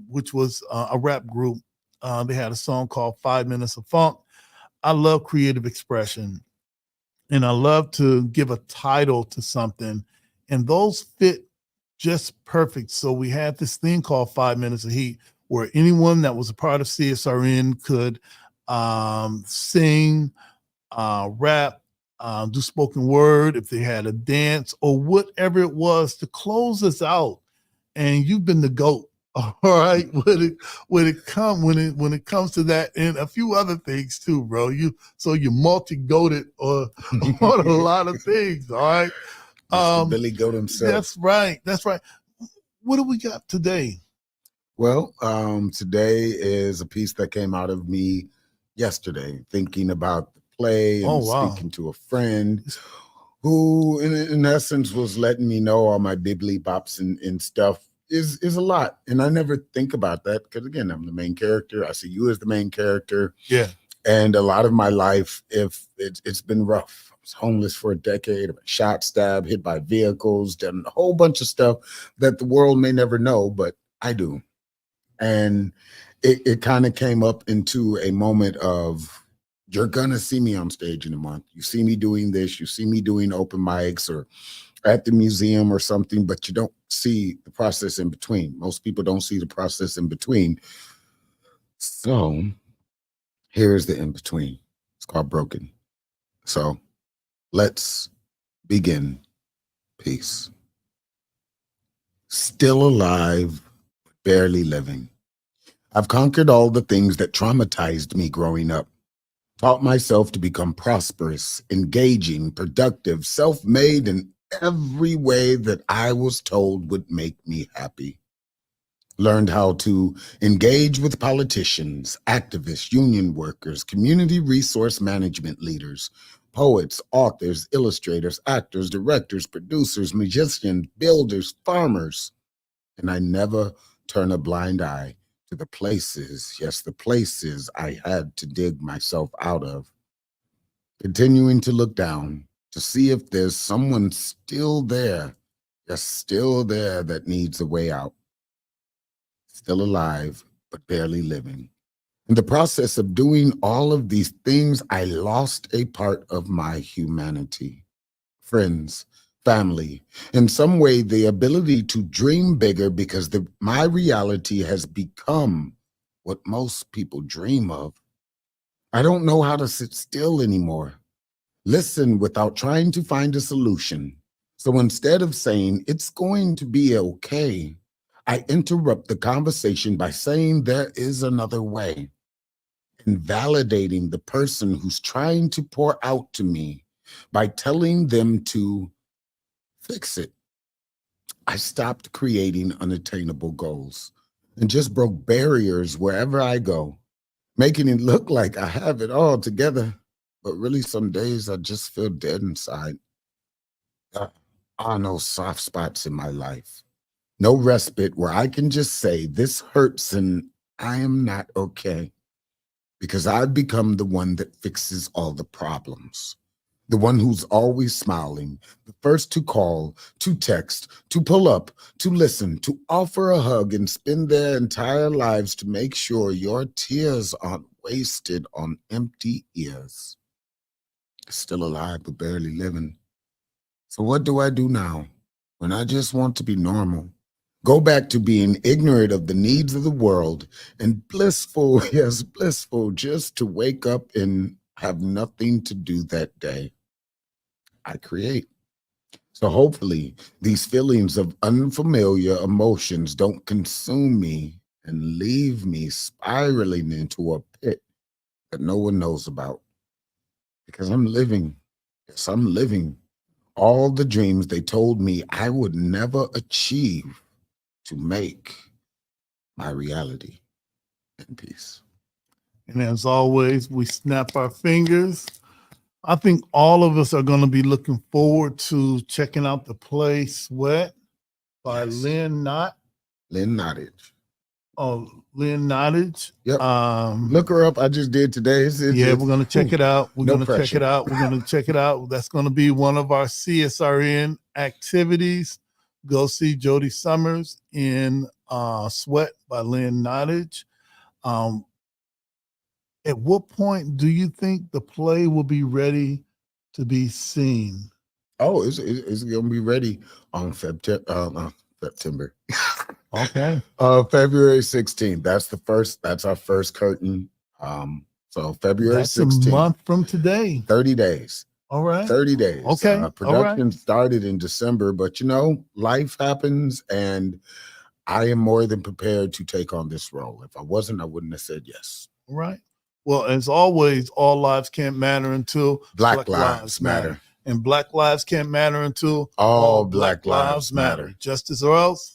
which was a rap group. They had a song called 5 Minutes of Funk. I love creative expression, and I love to give a title to something, and those fit just perfect. So we had this thing called 5 Minutes of Heat, where anyone that was a part of CSRN could sing, rap, do spoken word, if they had a dance or whatever it was to close us out. And you've been the GOAT. All right, when it comes to that, and a few other things too, bro. You multi-goated on a lot of things. All right, Mr. Billy Goat himself. That's right. That's right. What do we got today? Well, today is a piece that came out of me yesterday, thinking about the play and speaking to a friend who, in essence, was letting me know all my bibbly bops and stuff is a lot. And I never think about that because, again, I'm the main character. I see you as the main character. Yeah. And a lot of my life, it's been rough. I was homeless for a decade. I was shot, stabbed, hit by vehicles, done a whole bunch of stuff that the world may never know, but I do. And it kind of came up into a moment of, you're going to see me on stage in a month. You see me doing this. You see me doing open mics or at the museum or something, but you don't see the process in between. Most people don't see the process in between. So here's the in between. It's called Broken. So let's begin. Peace. Still alive, barely living. I've conquered all the things that traumatized me growing up. Taught myself to become prosperous, engaging, productive, self-made in every way that I was told would make me happy. Learned how to engage with politicians, activists, union workers, community resource management leaders, poets, authors, illustrators, actors, directors, producers, musicians, builders, farmers. And I never turn a blind eye to the places, yes, the places I had to dig myself out of. Continuing to look down to see if there's someone still there, yes, still there that needs a way out. Still alive, but barely living. In the process of doing all of these things, I lost a part of my humanity. Friends, family, in some way, the ability to dream bigger because my reality has become what most people dream of. I don't know how to sit still anymore. Listen without trying to find a solution. So instead of saying, it's going to be okay, I interrupt the conversation by saying there is another way, and validating the person who's trying to pour out to me by telling them to fix it. I stopped creating unattainable goals and just broke barriers wherever I go, making it look like I have it all together. But really, some days I just feel dead inside. There are no soft spots in my life. No respite where I can just say, this hurts and I am not okay. because I've become the one that fixes all the problems. The one who's always smiling, the first to call, to text, to pull up, to listen, to offer a hug, and spend their entire lives to make sure your tears aren't wasted on empty ears. Still alive, but barely living. So what do I do now when I just want to be normal? Go back to being ignorant of the needs of the world and blissful, yes, blissful, just to wake up and have nothing to do that day. I create. So hopefully these feelings of unfamiliar emotions don't consume me and leave me spiraling into a pit that no one knows about. Because I'm living. Yes, I'm living all the dreams they told me I would never achieve to make my reality in peace. And as always, we snap our fingers. I think all of us are going to be looking forward to checking out the play Sweat by Lynn Knott. Lynn Nottage. Oh, Lynn Nottage. Yep. Look her up. I just did today. We're going to check it out. We're no going to check pressure. it out. We're going to check it out. That's going to be one of our CSRN activities. Go see Jody Summers in Sweat by Lynn Nottage. At what point do you think the play will be ready to be seen? Oh, it's going to be ready on September. Okay. February 16th. That's our first curtain. So February 16th. That's a month from today. 30 days. All right. 30 days. Okay. Production started in December, but life happens, and I am more than prepared to take on this role. If I wasn't, I wouldn't have said yes. All right. Well, as always, all lives can't matter until Black lives matter. And Black lives can't matter until all Black lives matter. Justice or else.